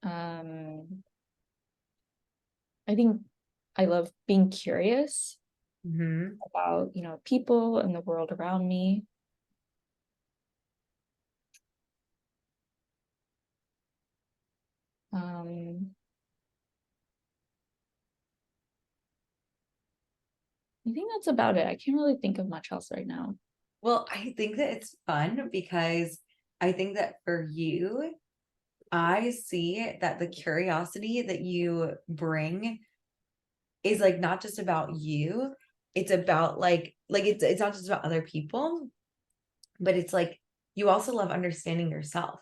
Um, I think I love being curious Mm-hmm. about, people and the world around me. Um, I think that's about it. I can't really think of much else right now. Well, I think that it's fun because I think that for you, I see that the curiosity that you bring is, like, not just about you. It's about, like it's not just about other people, but it's like you also love understanding yourself.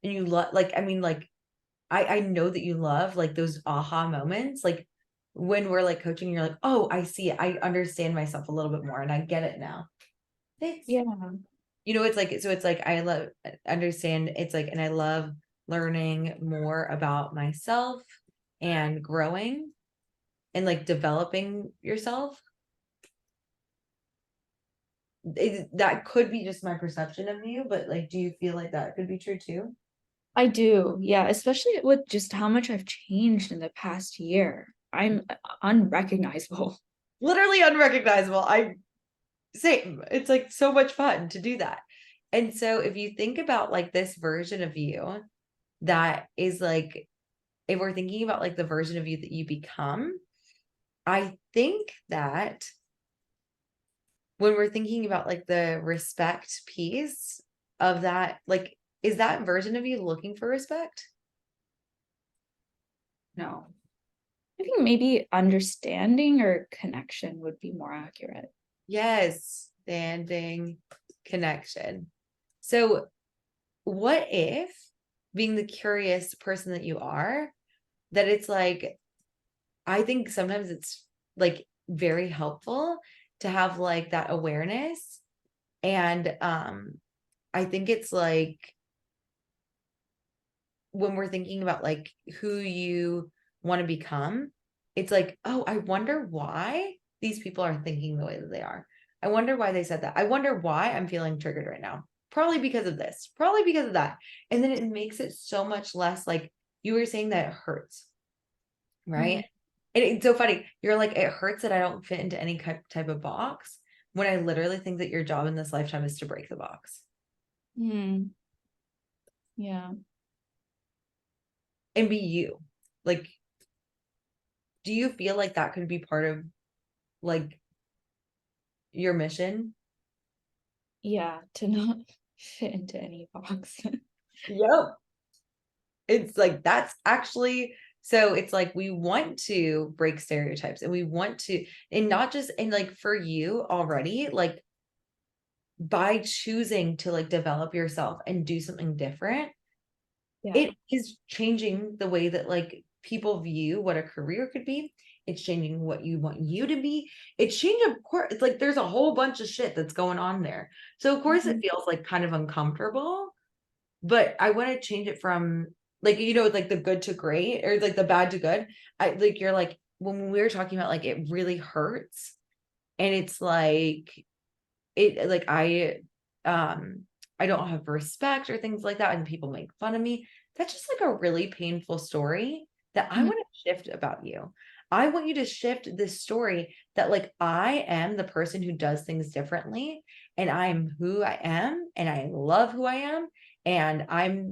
And you love, like, I mean, like, I know that you love, like, those aha moments, like when we're, like, coaching, you're like, oh, I see it. I understand myself a little bit more and I get it now. It's, Yeah. it's like, so it's like, I love, understand, it's like, and I love learning more about myself and growing and, like, developing yourself. That could be just my perception of you, but, like, do you feel like that could be true too? I do. Yeah, especially with just how much I've changed in the past year. I'm unrecognizable. Literally unrecognizable. I Same. It's, like, so much fun to do that. And so if you think about, like, this version of you that is, like, if we're thinking about, like, the version of you that you become, I think that when we're thinking about, like, the respect piece of that, like, is that version of you looking for respect? No. I think maybe understanding or connection would be more accurate. Yes, standing connection. So what if, being the curious person that you are, that it's like, I think sometimes it's, like, very helpful to have, like, that awareness. And I think it's like when we're thinking about, like, who you want to become, it's like, oh, I wonder why these people are thinking the way that they are. I wonder why they said that. I wonder why I'm feeling triggered right now. Probably because of this, probably because of that. And then it makes it so much less, like you were saying, that it hurts, Mm. right? And it's so funny. You're like, it hurts that I don't fit into any type of box, when I literally think that your job in this lifetime is to break the box Hmm. Yeah. and be you. Like, do you feel like that could be part of, like, your mission? Yeah. To not fit into any box. Yep. It's like, that's actually, so it's like we want to break stereotypes, and we want to, and not just, and, like, for you already, like, by choosing to, like, develop yourself and do something different, Yeah. it is changing the way that, like, people view what a career could be. It's changing what you want you to be. It's changing, of course, it's like there's a whole bunch of shit that's going on there. So of course it Mhm. feels, like, kind of uncomfortable, but I want to change it from, like, like, the good to great, or, like, the bad to good. I like, you're like, when we were talking about, like, it really hurts, and it's like, it, like, um I don't have respect or things like that, and people make fun of me. That's just, like, a really painful story that I Mm. want to shift about you. I want you to shift this story that like I am the person who does things differently and I'm who I am and I love who I am and I'm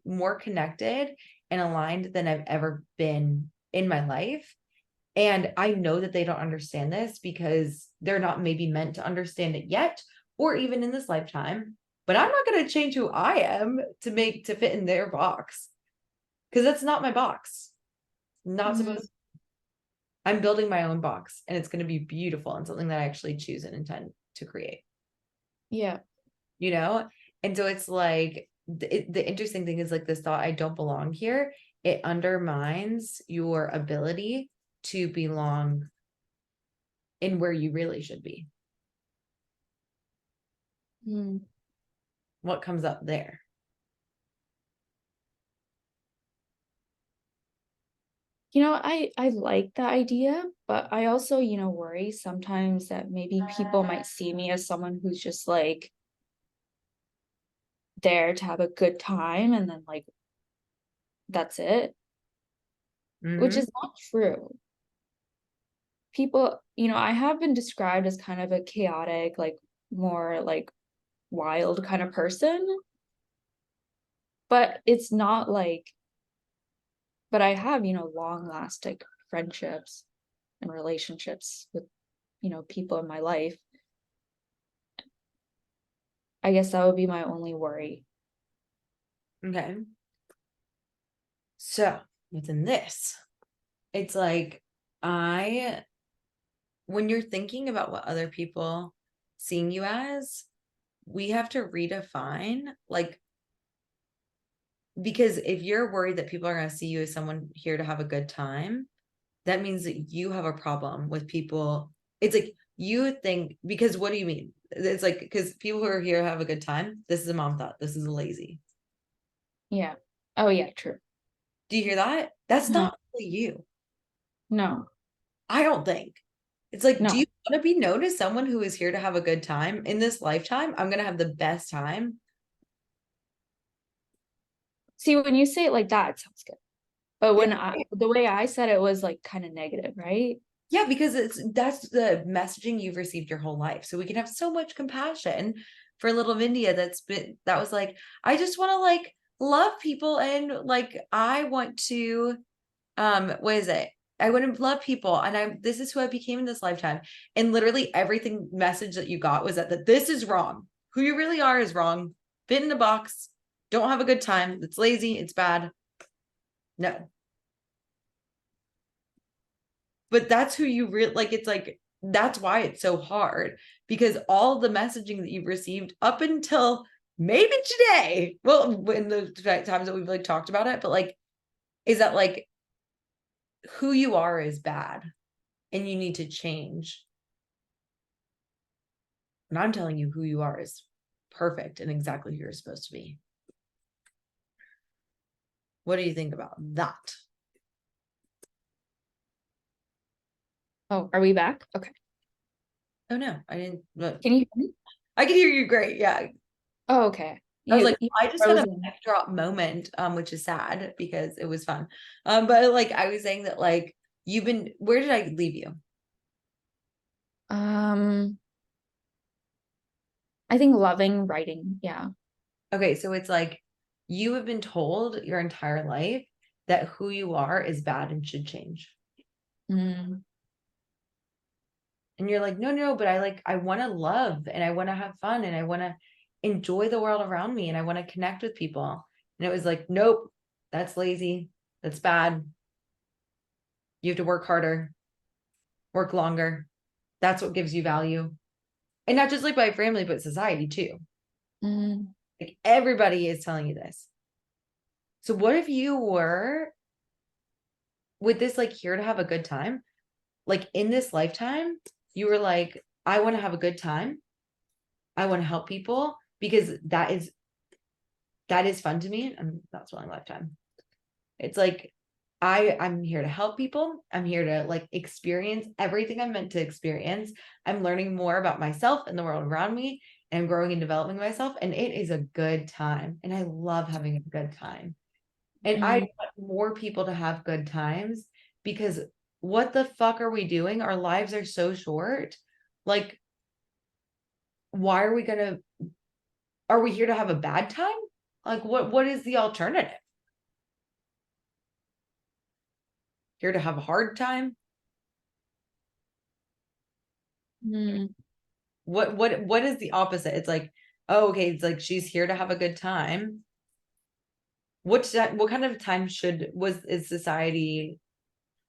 more connected and aligned than I've ever been in my life. And I know that they don't understand this because they're not maybe meant to understand it yet, or even in this lifetime. But I'm not going to change who I am to fit in their box because that's not my box. Not Mm, supposed. I'm building my own box and it's going to be beautiful and something that I actually choose and intend to create, yeah. you know? And so it's like the interesting thing is like this thought, I don't belong here. It undermines your ability to belong in where you really should be. Mm. What comes up there? I like the idea, but I also, worry sometimes that maybe people might see me as someone who's just like there to have a good time and then like that's it, which Mhm. is not true. People, I have been described as kind of a chaotic, like more like wild kind of person, but it's not like, but I have, long lasting friendships and relationships with, people in my life. I guess that would be my only worry. Okay. So within this, it's like I when you're thinking about what other people seeing you as, we have to redefine like because if you're worried that people are going to see you as someone here to have a good time, that means that you have a problem with people. It's like you think because what do you mean? It's like because people who are here have a good time. This is a mom thought. This is a lazy. Yeah. Oh yeah, true. Do you hear that? That's No, not really you. no, I don't think. It's like, do no. you want to be known as someone who is here to have a good time in this lifetime? I'm gonna have the best time. See, when you say it like that, it sounds good. But Yeah, the way I said it was like kind of negative, right? yeah, because that's the messaging you've received your whole life. So we can have so much compassion for little Vindia that was like, I just want to like love people and like I want to what is it? I want to love people and this is who I became in this lifetime. And literally everything message that you got was that this is wrong. Who you really are is wrong. Fit in a box. Don't have a good time. It's lazy. It's bad. No. But that's who you really like. It's like, that's why it's so hard because all the messaging that you've received up until maybe today, well, in the times that we've like talked about it, but like, is that like who you are is bad and you need to change. And I'm telling you who you are is perfect and exactly who you're supposed to be. What do you think about that? Oh, are we back? Okay. Oh no, I didn't. Can you hear me? I can hear you great. Yeah. Oh, okay. I was like, You I just had a frozen. mic drop moment, which is sad because it was fun. But like I was saying that like where did I leave you? Um, I think loving writing. Yeah. Okay, so it's like you have been told your entire life that who you are is bad and should change. Mm, And you're like, no, but I want to love and I want to have fun and I want to enjoy the world around me and I want to connect with people. And it was like, nope, that's lazy. That's bad. You have to work harder, work longer. That's what gives you value. And not just like by family, but society too. mm, Like everybody is telling you this. So what if you were with this like here to have a good time? Like in this lifetime, you were like, I want to have a good time. I want to help people because that is fun to me and that's my lifetime. It's like I'm here to help people. I'm here to like experience everything I'm meant to experience. I'm learning more about myself and the world around me and I'm growing and developing myself and it is a good time and I love having a good time. And I mm, want more people to have good times because what the fuck are we doing? Our lives are so short. Like, why are we gonna, are we here to have a bad time? Like, what is the alternative? Here to have a hard time? Mm, What is the opposite? It's like, oh, okay, it's like she's here to have a good time. What kind of time is society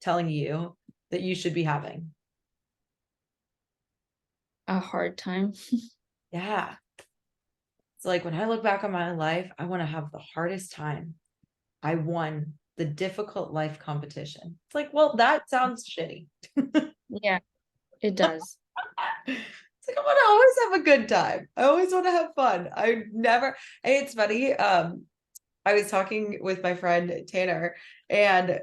telling you that you should be having? a hard time. Yeah. It's like when I look back on my life, I want to have the hardest time. I won the difficult life competition. It's like, well, that sounds shitty. Yeah, it does. It's like I want to always have a good time. I always want to have fun. I never, hey, it's funny. I was talking with my friend Tanner, and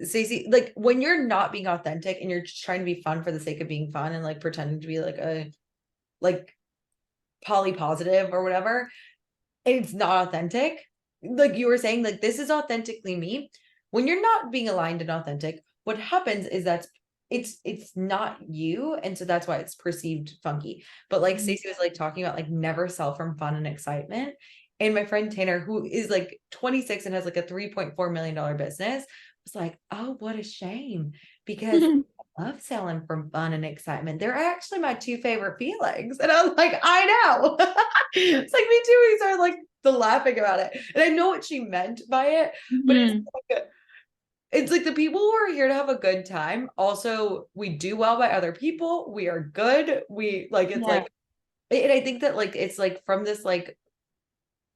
Stacey, like when you're not being authentic and you're just trying to be fun for the sake of being fun and like pretending to be like a like poly positive or whatever, it's not authentic. Like you were saying, like this is authentically me. When you're not being aligned and authentic, what happens is that it's not you, and so that's why it's perceived funky. But like Mhm. Stacey was like talking about like never sell from fun and excitement. And my friend Tanner, who is like 26 and has like a $3.4 million business, was like, oh, what a shame. Because I love selling from fun and excitement. They're actually my two favorite feelings. And I was like, I know. It's like me too. We started like the laughing about it. And I know what she meant by it, but Mhm. it's like the people who are here to have a good time. Also, we do well by other people. We are good. We like it's Yeah. like, and I think that like it's like from this like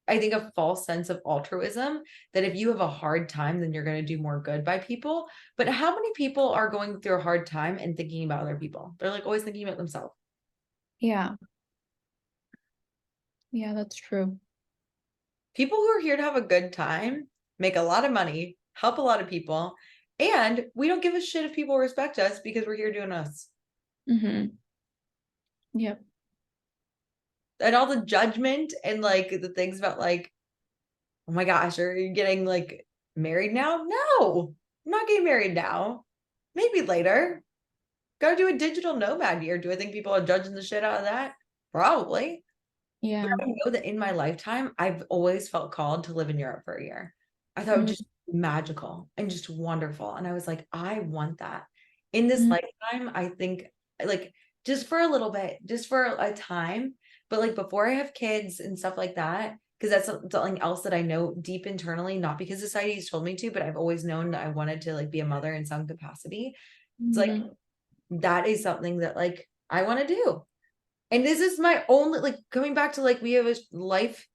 I think a false sense of altruism that if you have a hard time, then you're going to do more good by people. But how many people are going through a hard time and thinking about other people? They're like always thinking about themselves. Yeah. Yeah, that's true. People who are here to have a good time make a lot of money, help a lot of people, and we don't give a shit if people respect us because we're here doing us. Mm-hmm. Yep. And all the judgment and like the things about like, oh my gosh, are you getting like married now? No, I'm not getting married now. Maybe later. Gotta do a digital nomad year. Do I think people are judging the shit out of that? Probably. But Yeah. I know that in my lifetime, I've always felt called to live in Europe for a year. I thought it was just magical and just wonderful. And I was like, I want that. In this Mm-hmm. lifetime, I think like just for a little bit, just for a time, but like before I have kids and stuff like that, because that's something else that I know deep internally, not because society's told me to, but I've always known that I wanted to like be a mother in some capacity. It's like Mm-hmm. that is something that like I want to do. And this is my only like coming back to like we have a life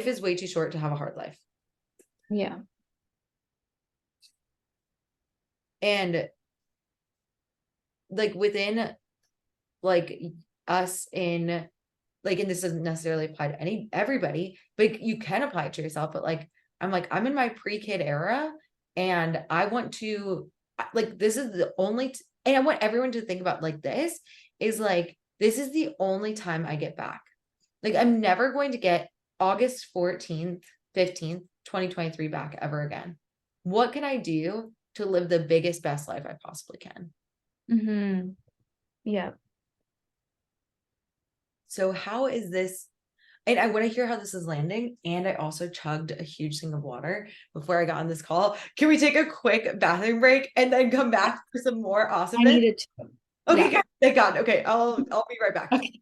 is way too short to have a hard life. Yeah. And like within like us in like and this doesn't necessarily apply to everybody, but you can apply it to yourself. But like I'm in my pre-kid era and I want to like this is the only and I want everyone to think about like this is like this is the only time I get back. Like I'm never going to get August 14th, 15th, 2023 back ever again. What can I do to live the biggest, best life I possibly can? Mm-hmm. Yeah. So how is this? And I want to hear how this is landing. And I also chugged a huge thing of water before I got on this call. Can we take a quick bathroom break and then come back for some more I awesomeness? needed to. Okay, Yeah. good. Thank God. Okay, I'll be right back. Okay.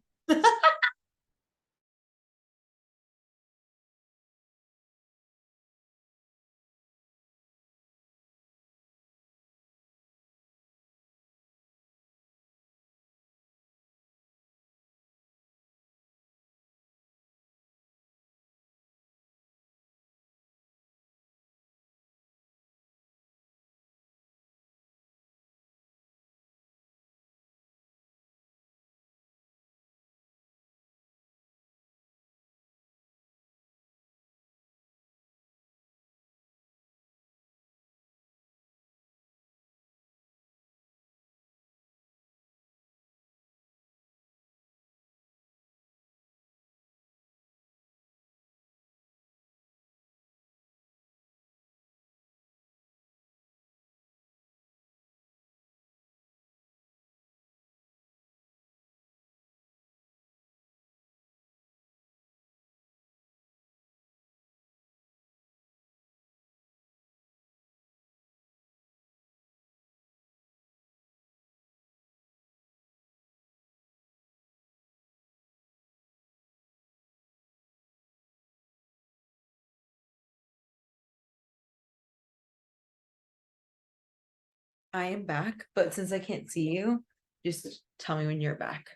I am back, but since I can't see you, just tell me when you're back.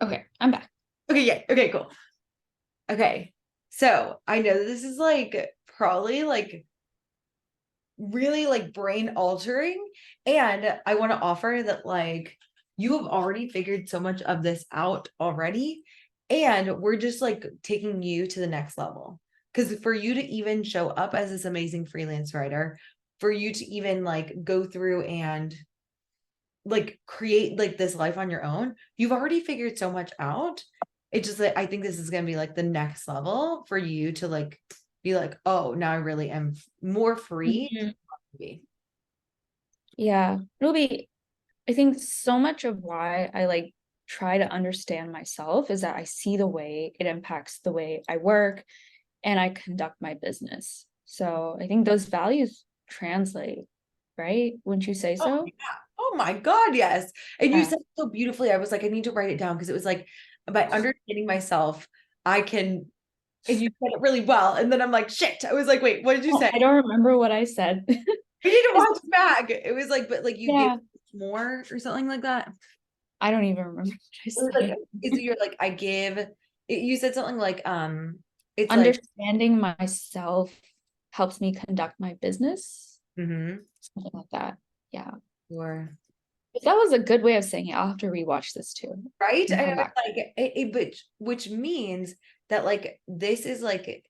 Okay, I'm back. Okay, yeah. Okay, cool. Okay. So I know this is like probably like really like brain altering. And I want to offer that like you have already figured so much of this out already. And we're just like taking you to the next level. Because for you to even show up as this amazing freelance writer, for you to even like go through and like create like this life on your own, you've already figured so much out. It's just that I think this is going to be like the next level for you to like be like, oh, now I really am more free Mhm. to be. Yeah, it'll be, I think so much of why I like try to understand myself is that I see the way it impacts the way I work and I conduct my business. So I think those values translate, right? Wouldn't you say Oh so? yeah. Oh my God, yes. And you Yeah. said it so beautifully. I was like, I need to write it down because it was like by understanding myself, I can, and you said it really well. And then I'm like, shit. I was like, wait, what did you Oh, say? I don't remember what I said. We need to Is- watch back. It was like, but like you give yeah, more or something like that. I don't even remember It what was I like, said. is you're like, I give, you said something like, it's like, Understanding myself helps me conduct my business, mm-hmm, something like that. Yeah. or But that was a good way of saying it. I'll have to rewatch this too right. and And come I was back. like, which means that like this is like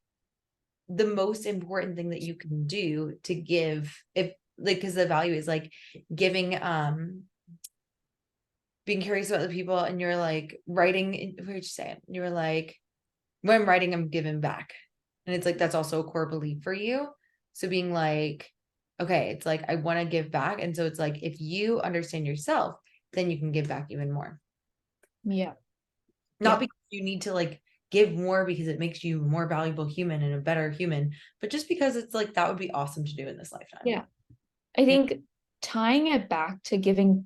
the most important thing that you can do to give if like because the value is like giving being curious about the people and you're like writing what did you say you were like when I'm writing I'm giving back and it's like that's also a core belief for you so being like okay it's like I want to give back and so it's like if you understand yourself then you can give back even more Yeah. not Yeah. because you need to like give more because it makes you a more valuable human and a better human but just because it's like that would be awesome to do in this lifetime. Yeah. I think tying it back to giving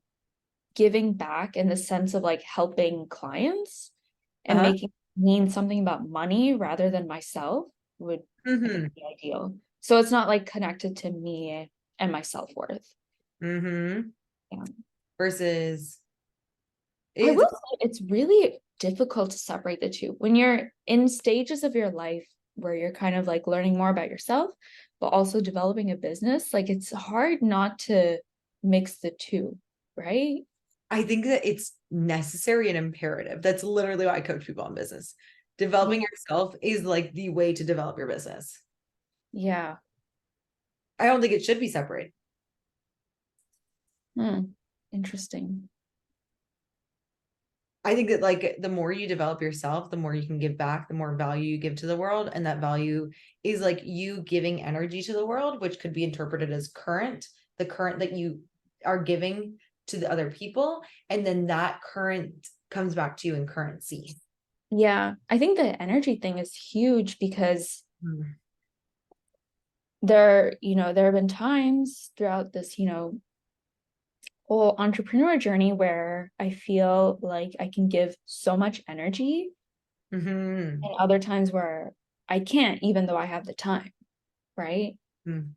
back in the sense of like helping clients and Uh-huh. making mean something about money rather than myself would, I Mm-hmm. think, be ideal. So it's not like connected to me and my self-worth. Mm-hmm. Yeah. Versus I is will say it's really difficult to separate the two when you're in stages of your life where you're kind of like learning more about yourself, but also developing a business. Like it's hard not to mix the two, right? I think that it's necessary and imperative. That's literally why I coach people on business. Yeah. Developing yourself is like the way to develop your business. Yeah. I don't think it should be separate. Hmm. Interesting. I think that like the more you develop yourself, the more you can give back, the more value you give to the world. And that value is like you giving energy to the world, which could be interpreted as current, the current that you are giving to the other people. And then that current comes back to you in currency. Yeah. I think the energy thing is huge because Mm. there have been times throughout this, whole entrepreneur journey where I feel like I can give so much energy Mhm. and other times where I can't, even though I have the time, right? Mm.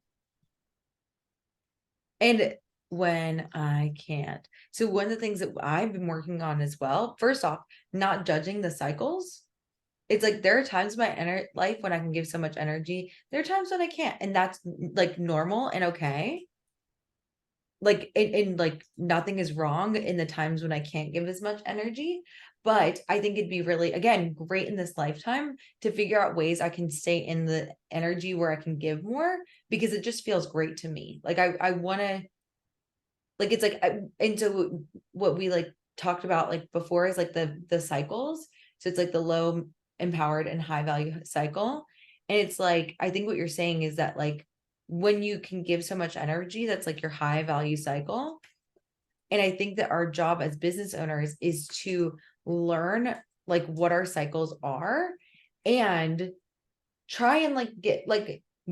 And when I can't. So one of the things that I've been working on as well, first off, not judging the cycles. It's like there are times in my life when I can give so much energy. There are times when I can't, and that's like normal and okay. Like and like nothing is wrong in the times when I can't give as much energy. But I think it'd be really, again, great in this lifetime to figure out ways I can stay in the energy where I can give more because it just feels great to me. Like I want to like it's like and so what we like talked about like before is like the cycles so it's like the low empowered and high value cycle and it's like I think what you're saying is that like when you can give so much energy that's like your high value cycle and I think that our job as business owners is to learn like what our cycles are and try and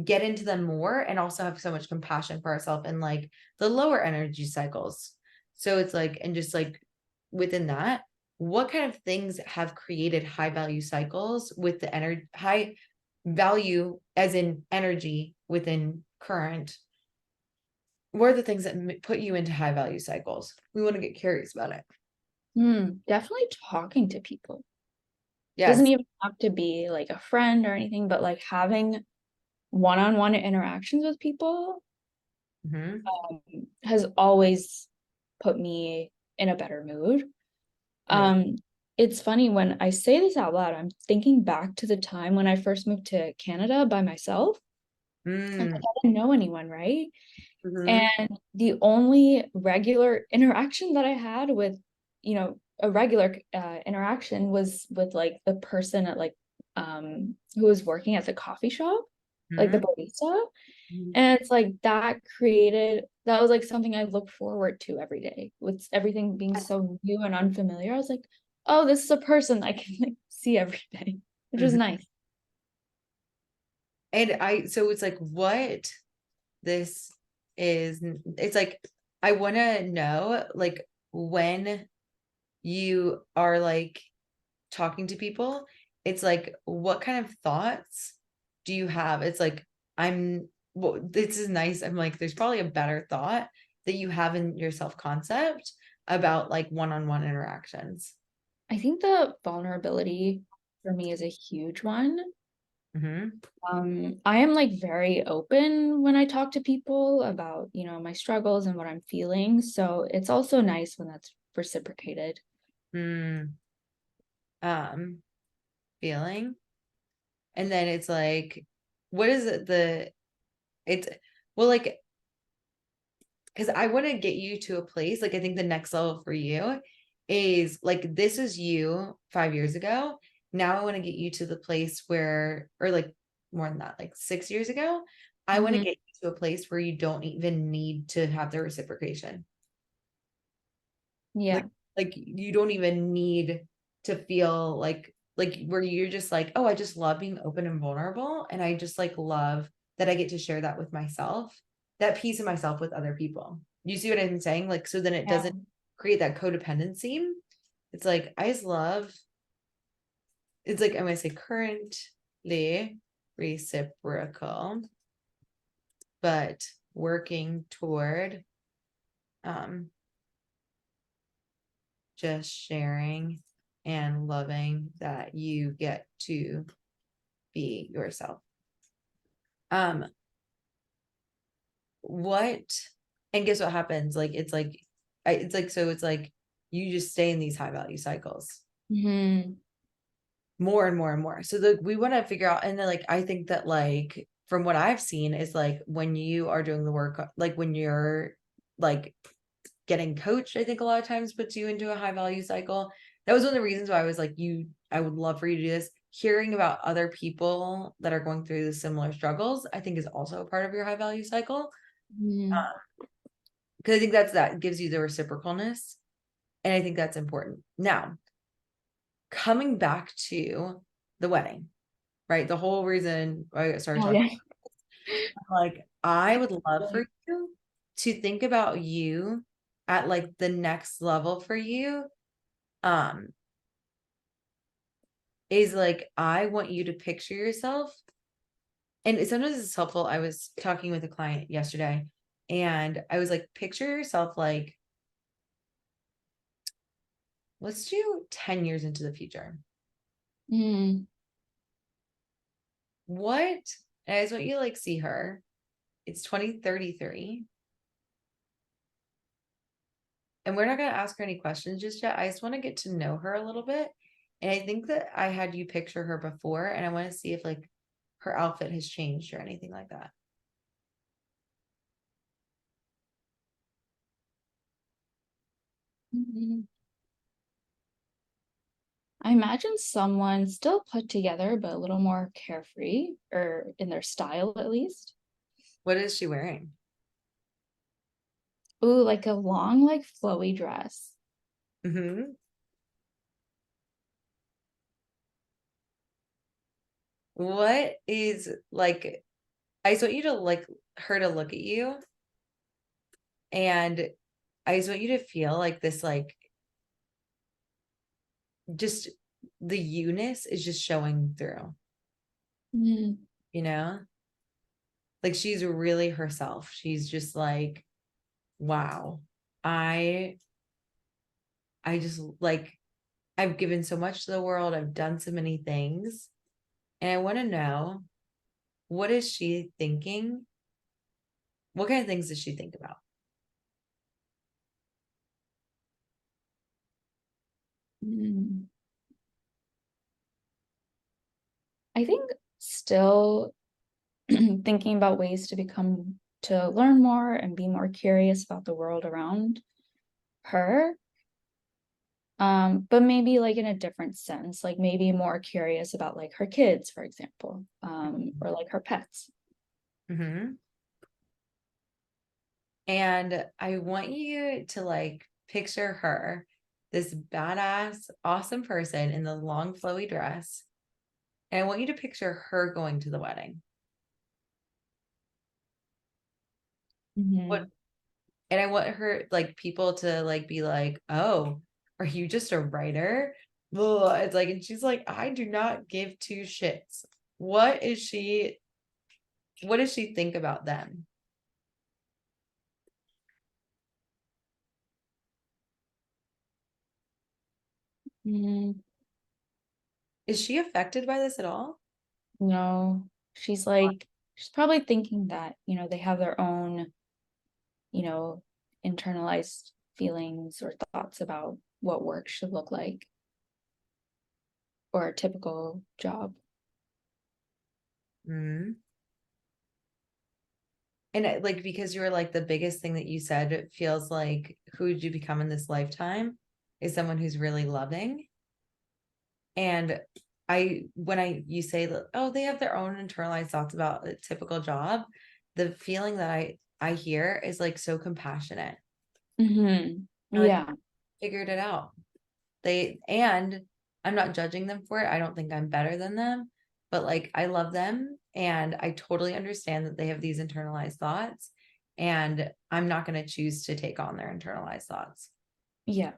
get into them more and also have so much compassion for ourselves and like the lower energy cycles. So it's like, and just like within that, what kind of things have created high value cycles with the energy, high value as in energy within current what are the things that put you into high value cycles? We want to get curious about it. Definitely talking to people. Doesn't Yes. even have to be like a friend or anything, but like having one-on-one interactions with people Hmm. has always put me in a better mood. Amazing. Um, it's funny when I say this out loud, I'm thinking back to the time when I first moved to Canada by myself. And like, Mm. I didn't know anyone, right? Hmm. And the only regular interaction that I had with, a regular interaction was with like the person at like who was working at the coffee shop, like the Hmm. barista. And it's like that was like something I looked forward to every day with everything being so new and unfamiliar. I was like, oh, this is a person I can like see every day, which was Hmm. nice. And so it's like, what this is, it's like, I want to know, like, when you are like talking to people, it's like, what kind of thoughts do you have? It's like, well, this is nice. I'm like, there's probably a better thought that you have in your self concept about like one-on-one interactions. I think the vulnerability for me is a huge one. Hmm. I am like very open when I talk to people about, my struggles and what I'm feeling. So it's also nice when that's reciprocated. Mm. Um, Feeling. And then it's like, what is it it's well, like, because I want to get you to a place, like, I think the next level for you is like, this is you 5 years ago. Now I want to get you to the place where, or like more than that, like 6 years ago, I want to Mhm. get you to a place where you don't even need to have the reciprocation. Like, Yeah. like you don't even need to feel like where you're just like, oh, I just love being open and vulnerable. And I just like love that I get to share that with myself, that piece of myself with other people. You see what I'm saying? Like, so then it Yeah. doesn't create that codependency. It's like, I just love, it's like, I'm going to say currently reciprocal, but working toward um just sharing and loving that you get to be yourself. Um, what and guess what happens? Like it's like it's like so it's like you just stay in these high value cycles Hmm. more and more and more. So we want to figure out, and then like I think that like from what I've seen is like when you are doing the work, like when you're like getting coached, I think a lot of times puts you into a high value cycle. That was one of the reasons why I was like, I would love for you to do this. Hearing about other people that are going through the similar struggles, I think is also a part of your high value cycle. Hmm. Because I think that gives you the reciprocalness. And I think that's important. Now, coming back to the wedding, right? The whole reason I started Oh talking, yeah. like, I would love for you to think about you at like the next level for you. Um, is like, I want you to picture yourself. And sometimes it's helpful. I was talking with a client yesterday and I was like, picture yourself like, let's do 10 years into the future. Hmm. What? And I just want you to like see her. It's 2033. And we're not going to ask her any questions just yet. I just want to get to know her a little bit. And I think that I had you picture her before, and I want to see if like her outfit has changed or anything like that. I imagine someone still put together, but a little more carefree, or in their style at least. What is she wearing? Ooh, like a long, like flowy dress. Hmm. What is like, I just want you to like her to look at you, and I just want you to feel like this, like just the you-ness is just showing through, Mm. you know? Like she's really herself. She's just like, wow. I I just like I've given so much to the world. I've done so many things. And I want to know, what is she thinking? What kind of things does she think about? Mm. I think still thinking about ways to learn more and be more curious about the world around her. But maybe like in a different sense, like maybe more curious about like her kids, for example, or like her pets. Hmm. And I want you to like picture her, this badass, awesome person in the long, flowy dress. And I want you to picture her going to the wedding. What, Mhm. and I want her, like, people to like be like, oh, are you just a writer? Ugh. It's like, and she's like, I do not give two shits. What is she, what does she think about them? Mm, Is she affected by this at all? no, she's probably thinking that, they have their own, you know, internalized feelings or thoughts about what work should look like or a typical job. Hmm. And like, because you were like, the biggest thing that you said, it feels like, who would you become in this lifetime is someone who's really loving. And when you say that, oh, they have their own internalized thoughts about a typical job, the feeling that I hear is like so compassionate. Hmm. They're like, Yeah. figured it out. And I'm not judging them for it. I don't think I'm better than them, but like, I love them and I totally understand that they have these internalized thoughts, and I'm not going to choose to take on their internalized thoughts. Yeah.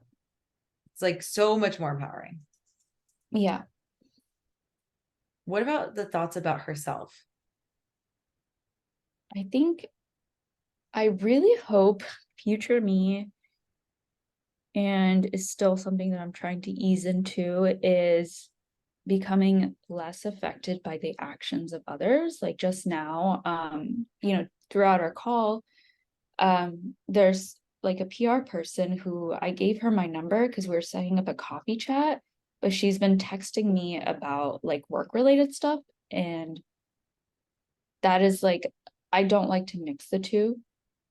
It's like so much more empowering. Yeah. What about the thoughts about herself? I think I really hope future me, and is still something that I'm trying to ease into, is becoming less affected by the actions of others. Like just now, throughout our call, there's like a PR person who I gave her my number because we were setting up a coffee chat, but she's been texting me about like work related stuff. And that is like, I don't like to mix the two.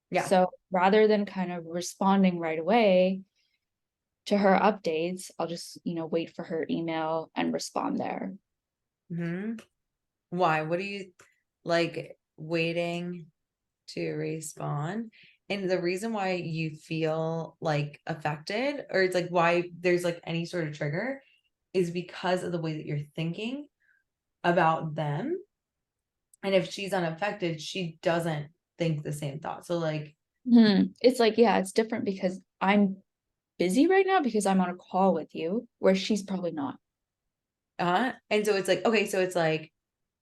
Yeah. So rather than kind of responding right away to her updates, I'll just, wait for her email and respond there. Hmm. Why? What do you like waiting to respond? And the reason why you feel like affected, or it's like why there's like any sort of trigger, is because of the way that you're thinking about them. And if she's unaffected, she doesn't think the same thought. So like, It's like, yeah, it's different because I'm busy right now because I'm on a call with you, where she's probably not. and so it's like, okay, so it's like,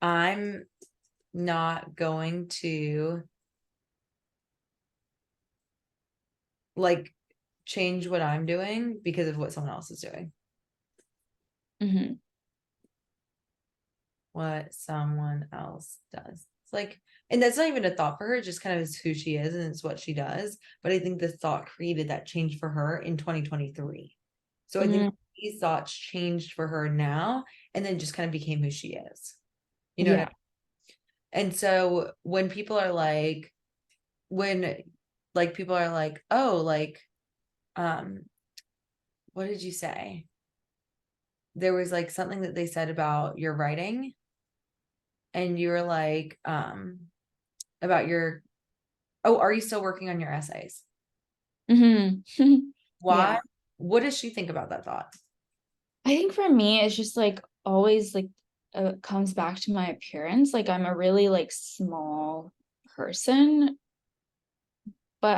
I'm not going to like change what I'm doing because of what someone else is doing. Hmm. What someone else does. It's like, and that's not even a thought for her, it just kind of is who she is and it's what she does. But I think the thought created that change for her in 2023. So I think Mm, these thoughts changed for her now and then just kind of became who she is. You know what I yeah. mean? And so when like people are like, oh, like, um, what did you say? There was like something that they said about your writing, and you were like, about your, oh, are you still working on your essays? Hmm. Why? Yeah. What does she think about that thought? I think for me, it's just like always like comes back to my appearance. Like I'm a really like small person, but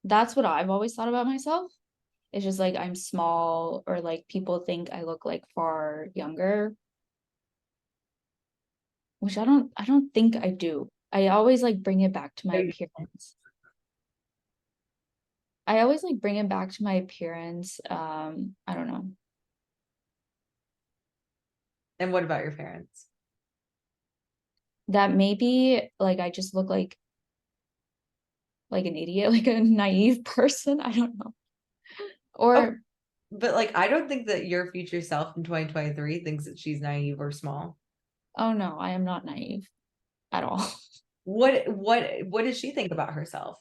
that's what I've always thought about myself. It's just like I'm small, or like people think I look like far younger, which I don't think I do. I always like bring it back to my No, appearance. I always like bring it back to my appearance. I don't know. And what about your parents? That maybe like I just look like an idiot, like a naive person. I don't know. Oh, Or but like I don't think that your future self in 2023 thinks that she's naive or small. oh no, I am not naive at all. What does she think about herself?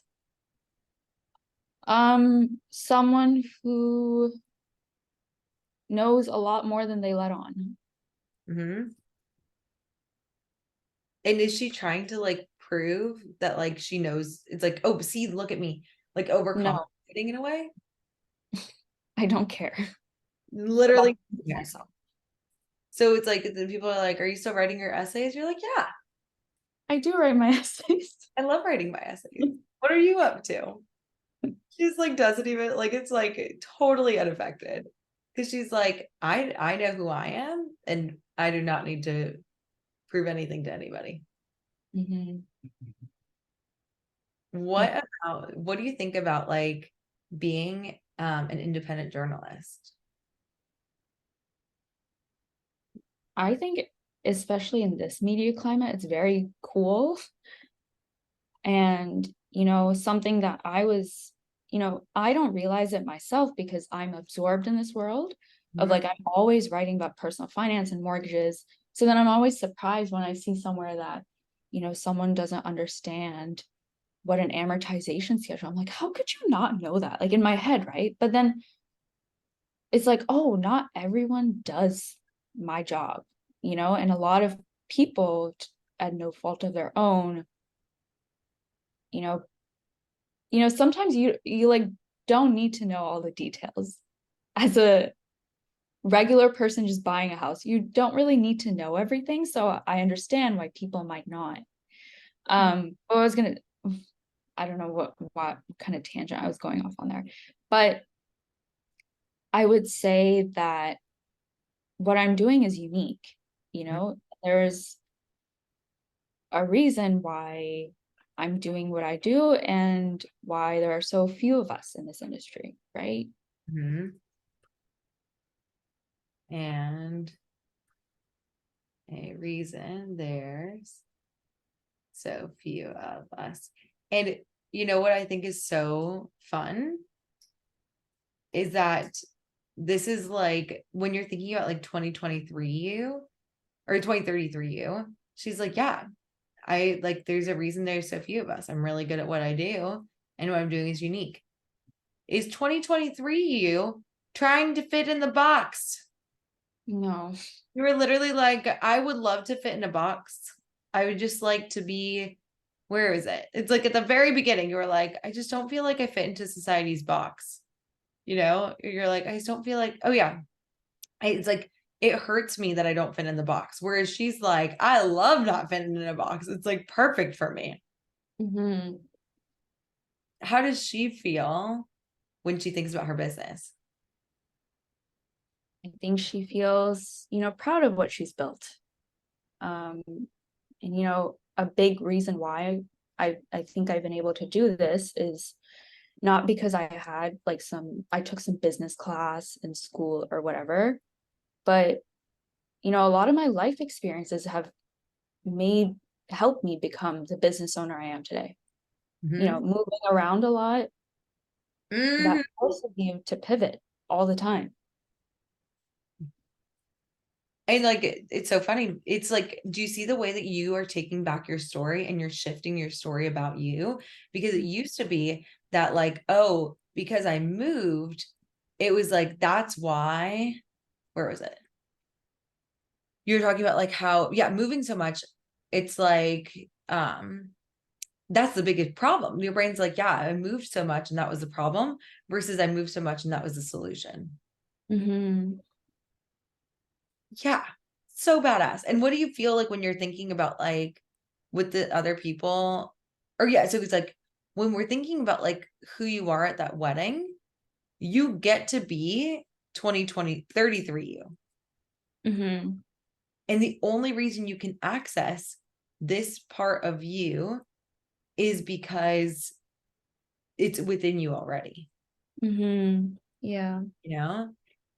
Someone who knows a lot more than they let on. Hmm. And is she trying to like prove that like she knows it's like, oh, see, look at me, like No, overcompensating in a way? I don't care about Literally. Yeah. myself. So it's like the people are like, are you still writing your essays? You're like, yeah, I do write my essays. I love writing my essays. What are you up to? She's like doesn't even like it's like totally unaffected. Because she's like, I know who I am and I do not need to prove anything to anybody. Hmm. Yeah, What do you think about like being an independent journalist? I think especially in this media climate, it's very cool. And, something that I don't realize it myself because I'm absorbed in this world of Mhm. like, I'm always writing about personal finance and mortgages. So then I'm always surprised when I see somewhere that, someone doesn't understand what an amortization schedule. I'm like, how could you not know that? Like in my head, right? But then it's like, oh, not everyone does my job, and a lot of people at no fault of their own, you know, sometimes you like don't need to know all the details. As a regular person just buying a house, you don't really need to know everything. So I understand why people might not. But I don't know what kind of tangent I was going off on there. But I would say that what I'm doing is unique. There's a reason why I'm doing what I do and why there are so few of us in this industry, right? Mhm. And a reason there's so few of us. And you know what I think is so fun is that this is like when you're thinking about like 2023 you or 2033 you, she's like, yeah, I like there's a reason there's so few of us. I'm really good at what I do, and what I'm doing is unique. Is 2023 you trying to fit in the box? No. You were literally like, I would love to fit in a box. I would just like to be, where is it? It's like at the very beginning, you were like, I just don't feel like I fit into society's box. You're like, I just don't feel like, oh yeah. It's like, it hurts me that I don't fit in the box. Whereas she's like, I love not fitting in a box. It's like perfect for me. Hmm. How does she feel when she thinks about her business? I think she feels, proud of what she's built. Um, and a big reason why I think I've been able to do this is not because I took some business class in school or whatever, but a lot of my life experiences have made helped me become the business owner I am today. Mhm. Moving around a lot, that Mhm. forces you to pivot all the time. And like it's so funny. It's like, do you see the way that you are taking back your story and you're shifting your story about you? Because it used to be that like, oh, because I moved, it was like that's why. Where was it? You're talking about like how, yeah, moving so much, it's like that's the biggest problem. Your brain's like, yeah, I moved so much and that was the problem versus I moved so much and that was the solution. Hmm. Yeah, so badass. And what do you feel like when you're thinking about like with the other people? Or yeah, so it's like when we're thinking about like who you are at that wedding, you get to be 2020 33 you. Hmm. And the only reason you can access this part of you is because it's within you already. Mm-hmm. Yeah. you know?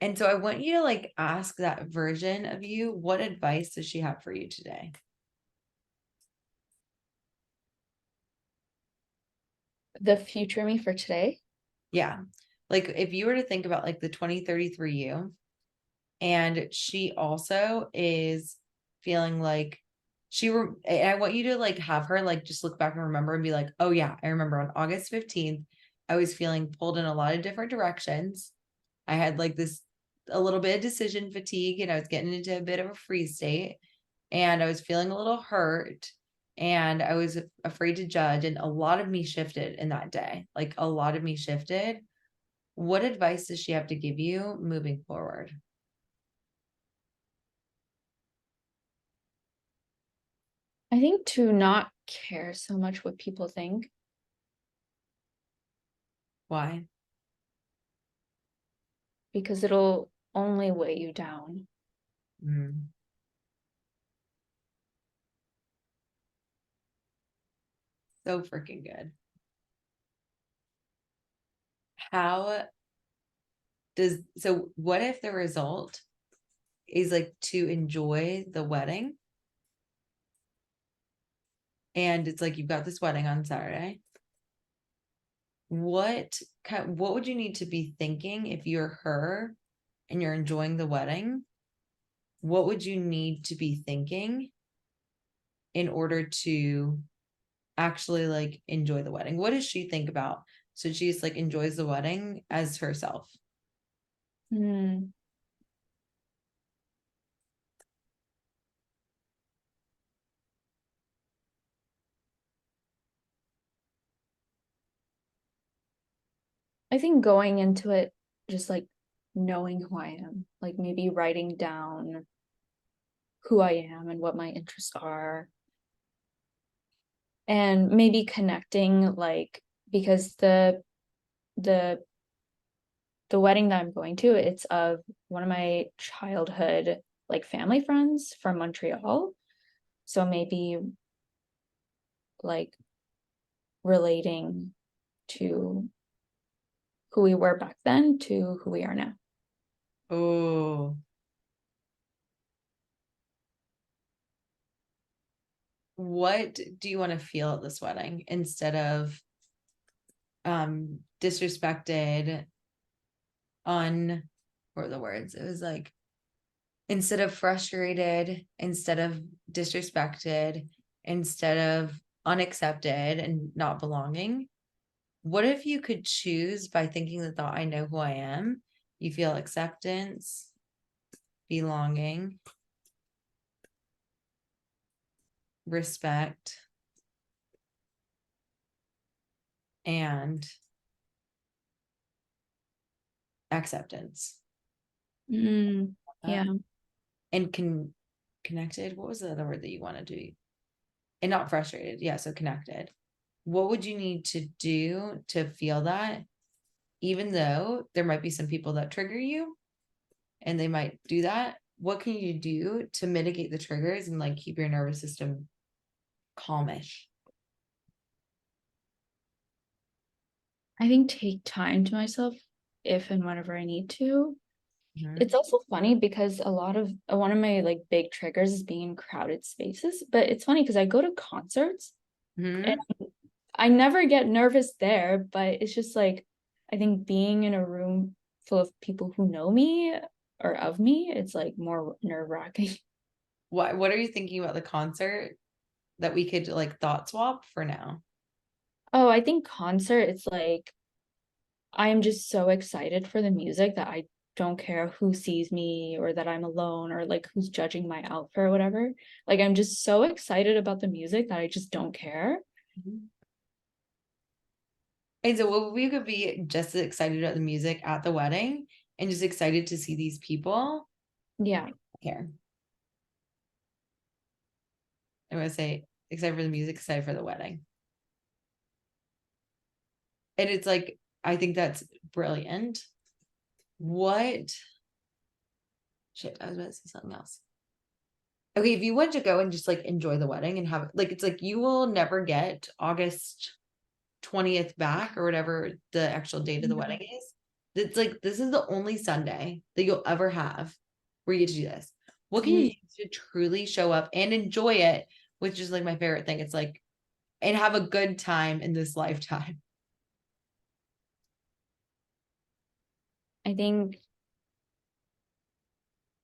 And so I want you to like ask that version of you, what advice does she have for you today? The future me for today. Yeah. Like if you were to think about like the 2033 you, and she also is feeling like and I want you to like have her like just look back and remember and be like, oh yeah, I remember on August 15th, I was feeling pulled in a lot of different directions. I had like this a little bit of decision fatigue and I was getting into a bit of a freeze state and I was feeling a little hurt and I was afraid to judge and a lot of me shifted in that day. Like a lot of me shifted. What advice does she have to give you moving forward? I think to not care so much what people think, Why? because it'll only weigh you down. Mm, so freaking good. How what if the result is like to enjoy the wedding? And it's like you've got this wedding on Saturday. What would you need to be thinking if you're her and you're enjoying the wedding? What would you need to be thinking in order to actually like enjoy the wedding? What does she think about? So she's like enjoys the wedding as herself. Hmm. I think going into it, just like knowing who I am, like maybe writing down who I am and what my interests are, and maybe connecting, like, because the the wedding that I'm going to, it's of one of my childhood like family friends from Montreal. So maybe like relating to who we were back then to who we are now. Oh, what do you want to feel at this wedding instead of disrespected, what were the words? It was like instead of frustrated, instead of disrespected, instead of unaccepted and not belonging. What if you could choose by thinking the thought, I know who I am? You feel acceptance, belonging, respect, and acceptance. Mm, yeah. And connected. What was the other word that you wanted to be? And not frustrated. Yeah, so connected. What would you need to do to feel that? Even though there might be some people that trigger you and they might do that, what can you do to mitigate the triggers and like keep your nervous system calmish? I think take time to myself if and whenever I need to. Mhm. It's also funny because a lot of one of my like big triggers is being in crowded spaces, but it's funny because I go to concerts and Mhm. I never get nervous there, but it's just like I think being in a room full of people who know me or of me, it's like more nerve-wracking. What are you thinking about the concert that we could like thought swap for now? Oh, I think concert, it's like I am just so excited for the music that I don't care who sees me or that I'm alone or like who's judging my outfit or whatever. Like I'm just so excited about the music that I just don't care. Mhm. And so what we could be just as excited about the music at the wedding and just excited to see these people Yeah. here. I'm gonna say excited for the music, excited for the wedding. And it's like, I think that's brilliant. What shit, I was about to say something else. Okay, if you want to go and just like enjoy the wedding and have like it's like you will never get August 20th back or whatever the actual date of the wedding is. It's like this is the only Sunday that you'll ever have where you get to do this. What can you Mm. do to truly show up and enjoy it, which is like my favorite thing. It's like, and have a good time in this lifetime. I think,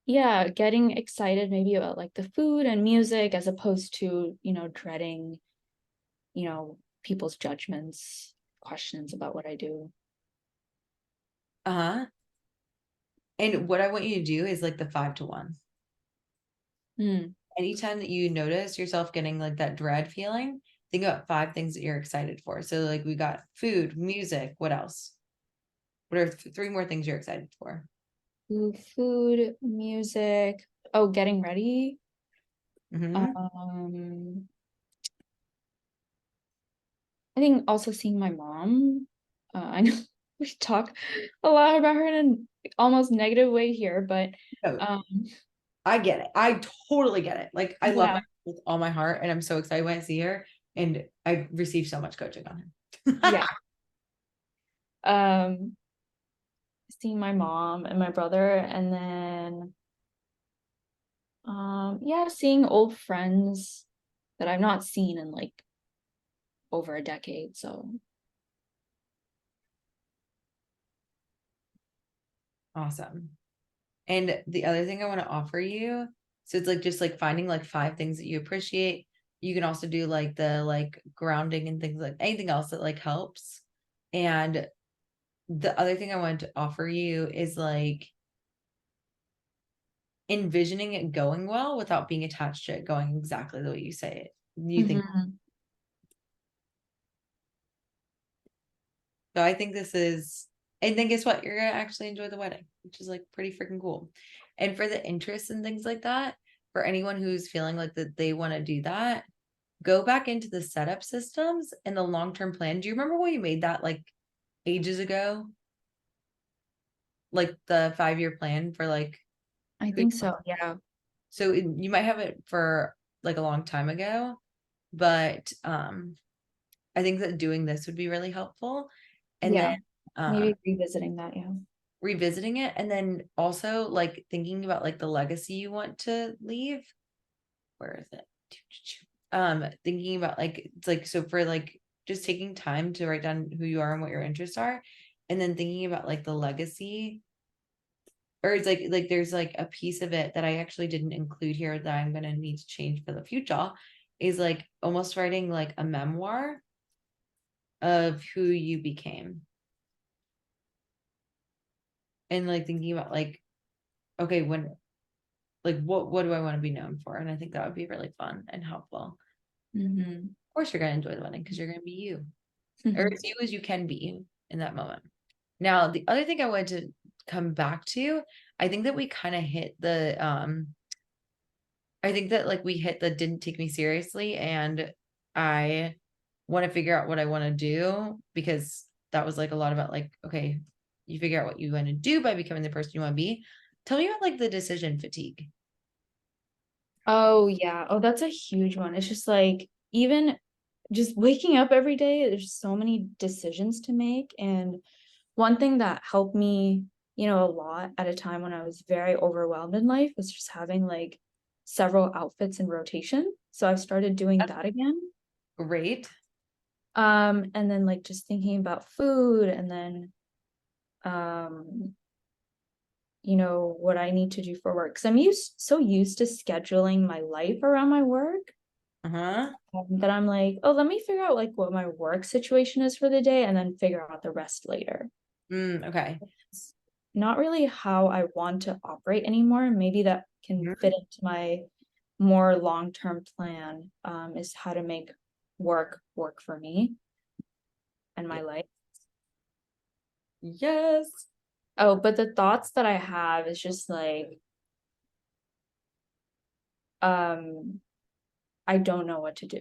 yeah, getting excited maybe about like the food and music as opposed to, dreading, people's judgments, questions about what I do. Uh-huh. And what I want you to do is like the 5 to 1. Mm. Anytime that you notice yourself getting like that dread feeling, think about 5 things that you're excited for. So like we got food, music, what else? What are 3 more things you're excited for? Food, music. Oh, getting ready. Hmm. Um, I think also seeing my mom. I know we talk a lot about her in an almost negative way here, but Oh, um, I get it. I totally get it. Like I love my yeah, with all my heart, and I'm so excited when I see her. And I receive so much coaching on him. yeah. Um, seeing my mom and my brother, and then yeah, seeing old friends that I've not seen in like over a decade. So Awesome. And the other thing I want to offer you, so it's like just like finding like 5 things that you appreciate. You can also do like the like grounding and things like anything else that like helps. And the other thing I wanted to offer you is like envisioning it going well without being attached to it going exactly the way you say it. You think Mhm. so. I think this is, and then guess what? You're gonna actually enjoy the wedding, which is like pretty freaking cool. And for the interests and things like that, for anyone who's feeling like that they want to do that, go back into the setup systems and the long-term plan. Do you remember when you made that like ages ago? Like the 5-year plan for like I who, think so. Yeah. so you might have it for like a long time ago, but I think that doing this would be really helpful. And then Yeah. Maybe revisiting that. Yeah. revisiting it, and then also like thinking about like the legacy you want to leave. Where is it? Thinking about like it's like so for like just taking time to write down who you are and what your interests are, and then thinking about like the legacy, or it's like there's like a piece of it that I actually didn't include here that I'm gonna need to change for the future, is like almost writing like a memoir of who you became, and like thinking about like, okay, when like what do I want to be known for? And I think that would be really fun and helpful. Hmm. Of course you're gonna enjoy the wedding because you're gonna be you, or as you as you can be in that moment. Now, the other thing I wanted to come back to, I think that we kind of hit the I think that like we hit the didn't take me seriously, and I want to figure out what I want to do, because that was like a lot about like, okay, you figure out what you want to do by becoming the person you want to be. Tell me about like the decision fatigue. Oh, yeah. Oh, that's a huge one. It's just like even just waking up every day, there's so many decisions to make. And one thing that helped me, a lot at a time when I was very overwhelmed in life was just having like several outfits in rotation. So I've started doing That's that again. great. And then like just thinking about food and then um what I need to do for work. Because I'm so used to scheduling my life around my work, Uh-huh. that I'm like, oh, let me figure out like what my work situation is for the day and then figure out the rest later. Okay. It's not really how I want to operate anymore. Maybe that can Mhm. fit into my more long-term plan, is how to make work for me and Yeah. my life. Yes. Oh, but the thoughts that I have is just like, um, I don't know what to do.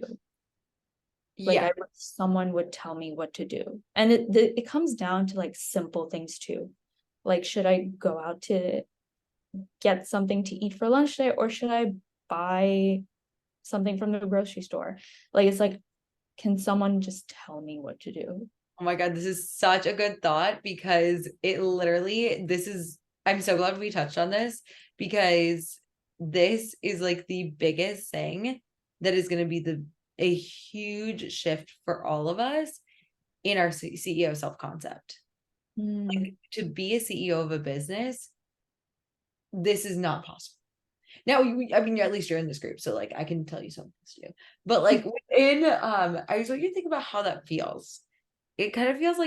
Like Yeah. I wish someone would tell me what to do. And it comes down to like simple things too. Like, should I go out to get something to eat for lunch today, or should I buy something from the grocery store? Like, it's like, can someone just tell me what to do? Oh my God, this is such a good thought because it literally, I'm so glad we touched on this because this is like the biggest thing that is going to be a huge shift for all of us in our CEO self concept. Mm, Like to be a CEO of a business, this is not possible. Now, I mean, at least you're in this group, so like I can tell you some things to do. But like I just want you to think about how that feels. It kind of feels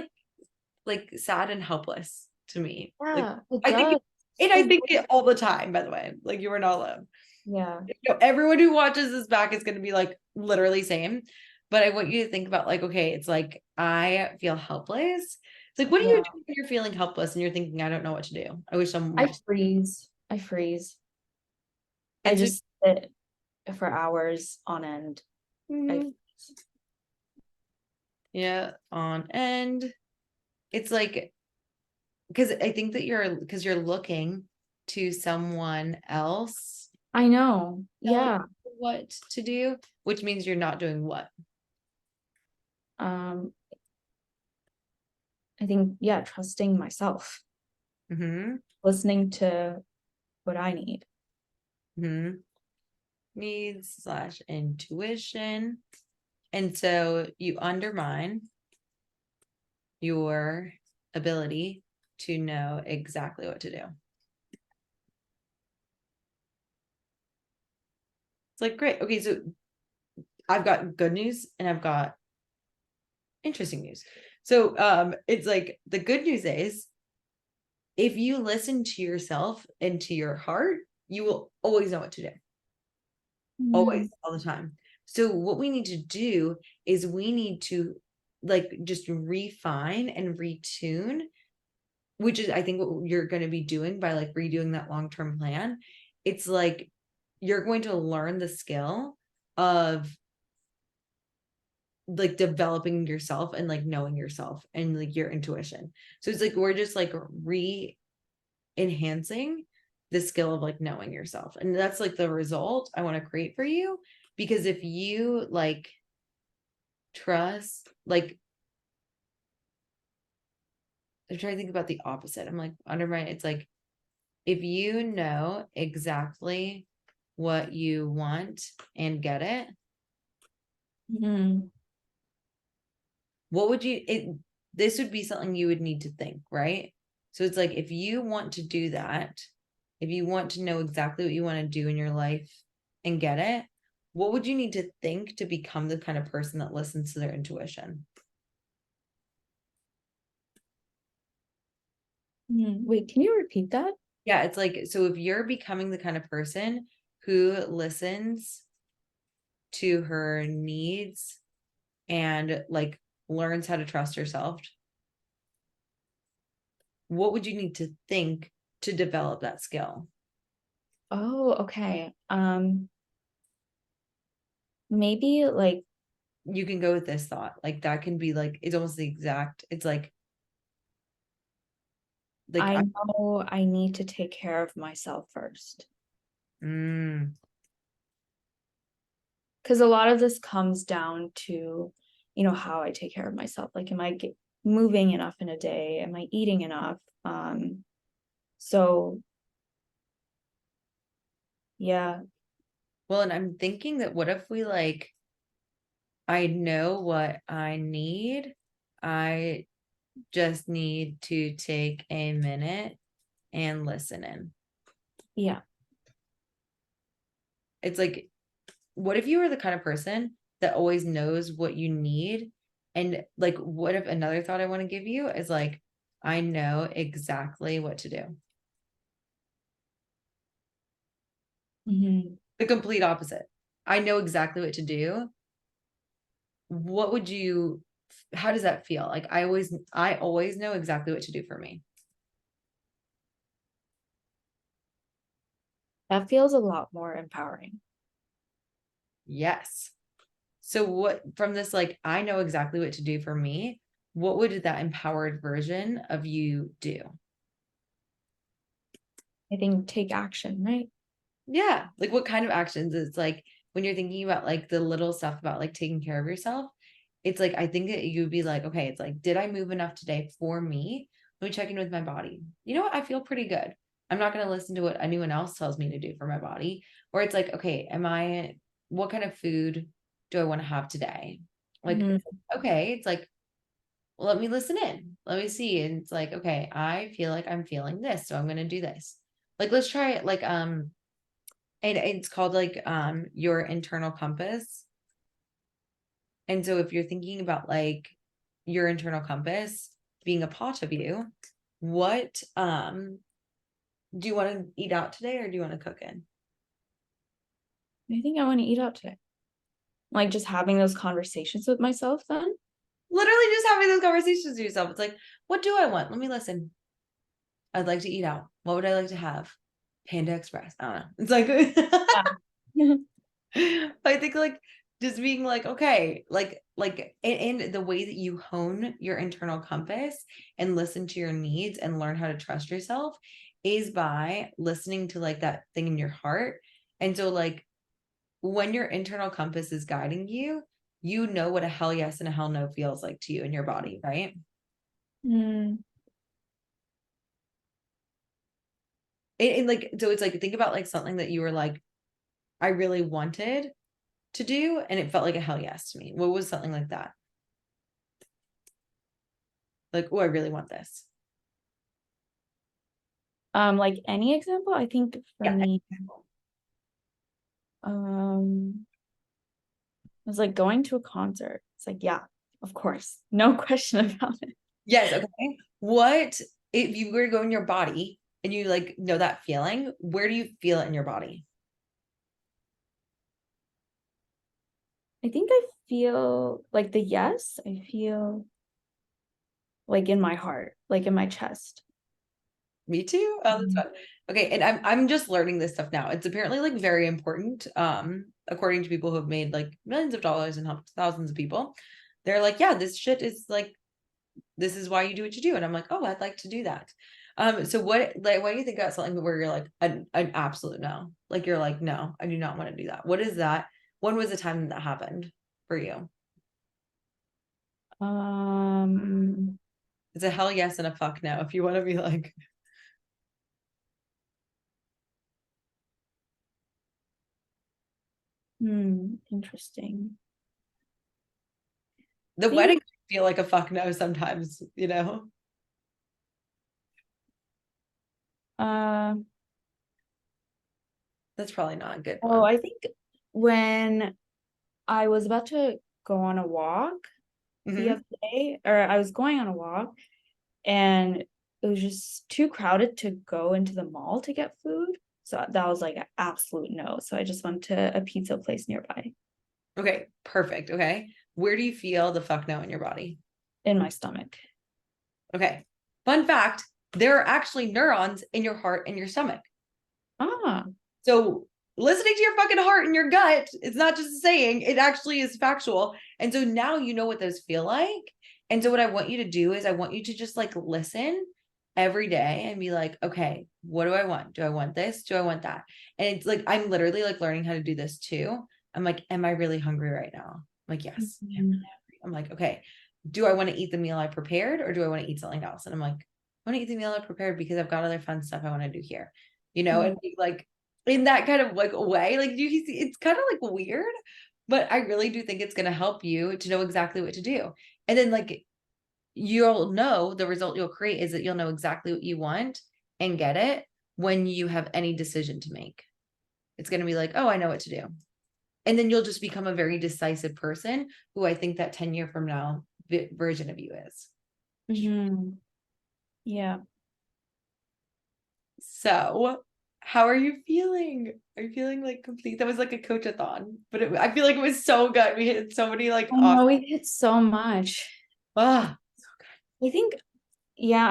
like sad and helpless to me. Like yeah, it I think does. and I So think it all the time, by the way. Like you are not alone. yeah. Everyone who watches this back is gonna be like literally same. But I want you to think about like, okay, it's like I feel helpless. It's like, what do you Yeah. do when you're feeling helpless and you're thinking, I don't know what to do? I wish someone I would. freeze. I freeze. I And so just sit for hours on end. I mm, freeze. yeah, on end. It's like because I think that you're looking to someone else I know. tell you Yeah. what to do, which means you're not doing what. Um, I think, yeah, trusting myself, Mm-hmm. listening to what I need. Mm-hmm. Needs slash intuition. And so you undermine your ability to know exactly what to do. It's like, great. Okay, so I've got good news and I've got interesting news. So it's like the good news is if you listen to yourself and to your heart, you will always know what to do. Always, Mm, all the time. So what we need to do is we need to like just refine and retune, which is I think what you're going to be doing by like redoing that long-term plan. It's like you're going to learn the skill of like developing yourself and like knowing yourself and like your intuition. So it's like we're just like enhancing the skill of like knowing yourself. And that's like the result I want to create for you. Because if you like trust, like I'm trying to think about the opposite. I'm like undermine, it's like if you know exactly what you want and get it, mm, what would you this would be something you would need to think, right? So it's like if you want to do that, if you want to know exactly what you want to do in your life and get it, what would you need to think to become the kind of person that listens to their intuition? Wait, can you repeat that? Yeah, it's like so if you're becoming the kind of person who listens to her needs and like learns how to trust herself, what would you need to think to develop that skill? Oh, okay. Maybe like You can go with this thought. Like that can be like it's almost the exact, it's like I know I need to take care of myself first. mm, Because a lot of this comes down to, how I take care of myself. Like, am I moving enough in a day? Am I eating enough? So yeah. well, and I'm thinking that what if we like I know what I need. I just need to take a minute and listen in. Yeah. It's like, what if you were the kind of person that always knows what you need? And like, what if another thought I want to give you is like, I know exactly what to do. Mhm. The complete opposite. I know exactly what to do. What would you, how does that feel? Like I always know exactly what to do for me. That feels a lot more empowering. Yes. So what from this, like, I know exactly what to do for me, what would that empowered version of you do? I think take action, right? Yeah. Like what kind of actions? It's like when you're thinking about like the little stuff about like taking care of yourself, it's like, I think that you'd be like, okay, it's like, did I move enough today for me? Let me check in with my body. You know what? I feel pretty good. I'm not going to listen to what anyone else tells me to do for my body. Or it's like, okay, what kind of food do I want to have today? Like, Mhm. okay, it's like, let me listen in. Let me see. And it's like, okay, I feel like I'm feeling this. So I'm going to do this. Like, let's try it. Like, and it's called like, your internal compass. And so if you're thinking about like your internal compass being a part of you, what, do you want to eat out today or do you want to cook in? I think I want to eat out today. Like just having those conversations with myself then. Literally just having those conversations with yourself. It's like, what do I want? Let me listen. I'd like to eat out. What would I like to have? Panda Express. I don't know. It's like, Yeah. I think like just being like, okay, like in the way that you hone your internal compass and listen to your needs and learn how to trust yourself is by listening to like that thing in your heart. And so like when your internal compass is guiding you, you know what a hell yes and a hell no feels like to you in your body, right? Mm, And like, so it's like, think about like something that you were like, I really wanted to do, and it felt like a hell yes to me. What was something like that? Like, oh, I really want this. like any example, I think for Yeah. me, um, it was like going to a concert. It's like, yeah, of course. No question about it. Yes. Okay. What if you were to go in your body and you like know that feeling? Where do you feel it in your body? I think I feel like the yes, I feel like in my heart, like in my chest. Me too. Oh, that's Mhm. fun. Okay, and I'm just learning this stuff now. It's apparently like very important. According to people who have made like millions of dollars and helped thousands of people, they're like, yeah, this shit is like, this is why you do what you do. And I'm like, oh, I'd like to do that. So what do you think about something where you're like an absolute no? Like you're like, no, I do not want to do that. What is that? When was the time that happened for you? Um, It's a hell yes and a fuck no. If you want to be like Interesting. the I think wedding, feel like a fuck no sometimes, you know? uh That's probably not a good oh, one. I think when I was about to go on a walk the Hmm. other day, or I was going on a walk and it was just too crowded to go into the mall to get food. So that was like an absolute no. So I just went to a pizza place nearby Okay, perfect. Okay. Where do you feel the fuck no in your body? in my stomach. Okay. Fun fact, there are actually neurons in your heart and your stomach. Ah, So listening to your fucking heart and your gut, it's not just a saying, it actually is factual. And so now you know what those feel like. And so what I want you to do is I want you to just like listen every day and be like, okay, what do I want? Do I want this? Do I want that? And it's like I'm literally like learning how to do this too. I'm like, am I really hungry right now? I'm like, yes. mhm. I'm like, okay, do I want to eat the meal I prepared or do I want to eat something else? And I'm like, I want to eat the meal I prepared because I've got other fun stuff I want to do here, Mhm. and be like in that kind of like way, like you see, it's kind of like weird, but I really do think it's going to help you to know exactly what to do. And then like you'll know the result you'll create is that you'll know exactly what you want and get it when you have any decision to make. It's going to be like, oh, I know what to do. And then you'll just become a very decisive person who I think that 10-year from now version of you is. Mhm. Yeah. So, how are you feeling? Are you feeling like complete? That was like a coach-a-thon, but I feel like it was so good. We hit so many like I awesome. know we hit so much. Ah, I think, yeah,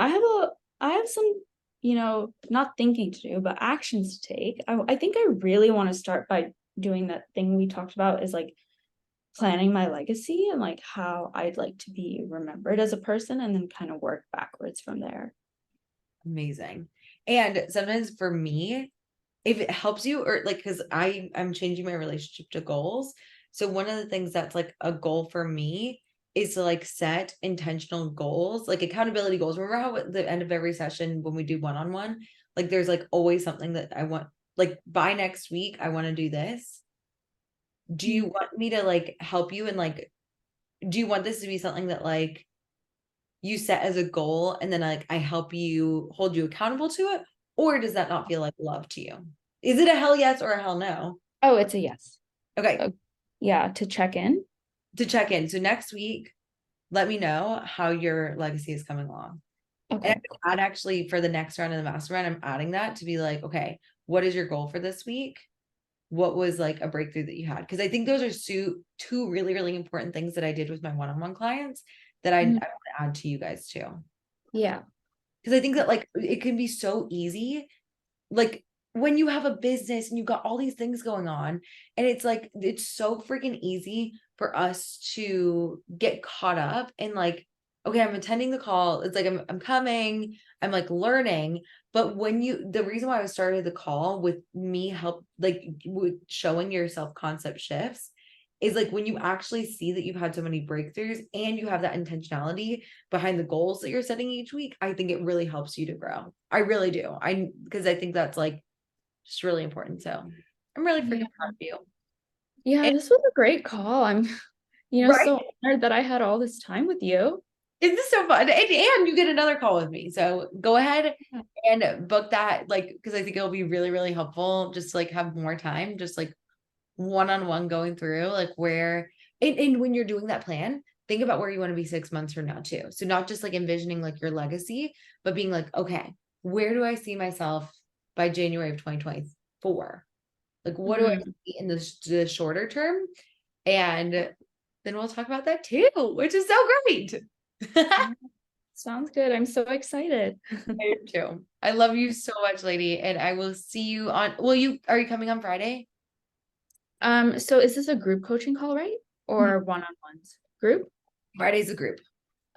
I have some, not thinking to do, but actions to take. I think I really want to start by doing that thing we talked about is like planning my legacy and like how I'd like to be remembered as a person and then kind of work backwards from there. amazing. And sometimes for me, if it helps you or like because I'm changing my relationship to goals. So one of the things that's like a goal for me is to like set intentional goals, like accountability goals. Remember how at the end of every session when we do one-on-one, like there's like always something that I want, like by next week, I want to do this. Do you want me to like help you and like, do you want this to be something that like you set as a goal and then like I help you hold you accountable to it? Or does that not feel like love to you? Is it a hell yes or a hell no? Oh, it's a yes. Okay, Yeah, to check in. to check in. So next week, let me know how your legacy is coming along. And Okay. I'd actually for the next round of the mastermind, I'm adding that to be like, okay, what is your goal for this week? What was like a breakthrough that you had? Because I think those are two really, really important things that I did with my one-on-one clients that I Mhm. want to add to you guys too. Yeah. Because I think that like it can be so easy, like when you have a business and you've got all these things going on, and it's like it's so freaking easy for us to get caught up in like, okay, I'm attending the call. It's like I'm coming, I'm like learning. But when you, the reason why I started the call with me help like with showing your self-concept shifts is like when you actually see that you've had so many breakthroughs and you have that intentionality behind the goals that you're setting each week, I think it really helps you to grow. I really do. Because I think that's like just really important. So I'm really freaking Yeah. proud of you. Yeah, And, this was a great call. I'm, right? so honored that I had all this time with you. Isn't this so fun? And you get another call with me. So go ahead and book that, like, because I think it'll be really, really helpful just to, like have more time, just like one-on-one going through like where and when you're doing that plan, think about where you want to be 6 months from now too. So not just like envisioning like your legacy, but being like, okay, where do I see myself by January of 2024? Like what do I Mhm. see in the shorter term? And then we'll talk about that too, which is so great. Yeah, sounds good. I'm so excited. I do too. I love you so much, lady. And I will see you on, are you coming on Friday? So is this a group coaching call, right? Mhm. Or one-on-ones? Group? Friday's a group.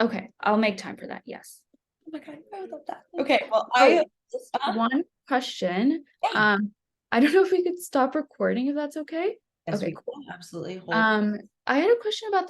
Okay, I'll make time for that. Yes. Oh my God, I would love that. Okay, well, Oh, I just one question. yeah. Um, I don't know if we could stop recording if that's okay. Yes, Okay, we cool. can absolutely hold. I had a question about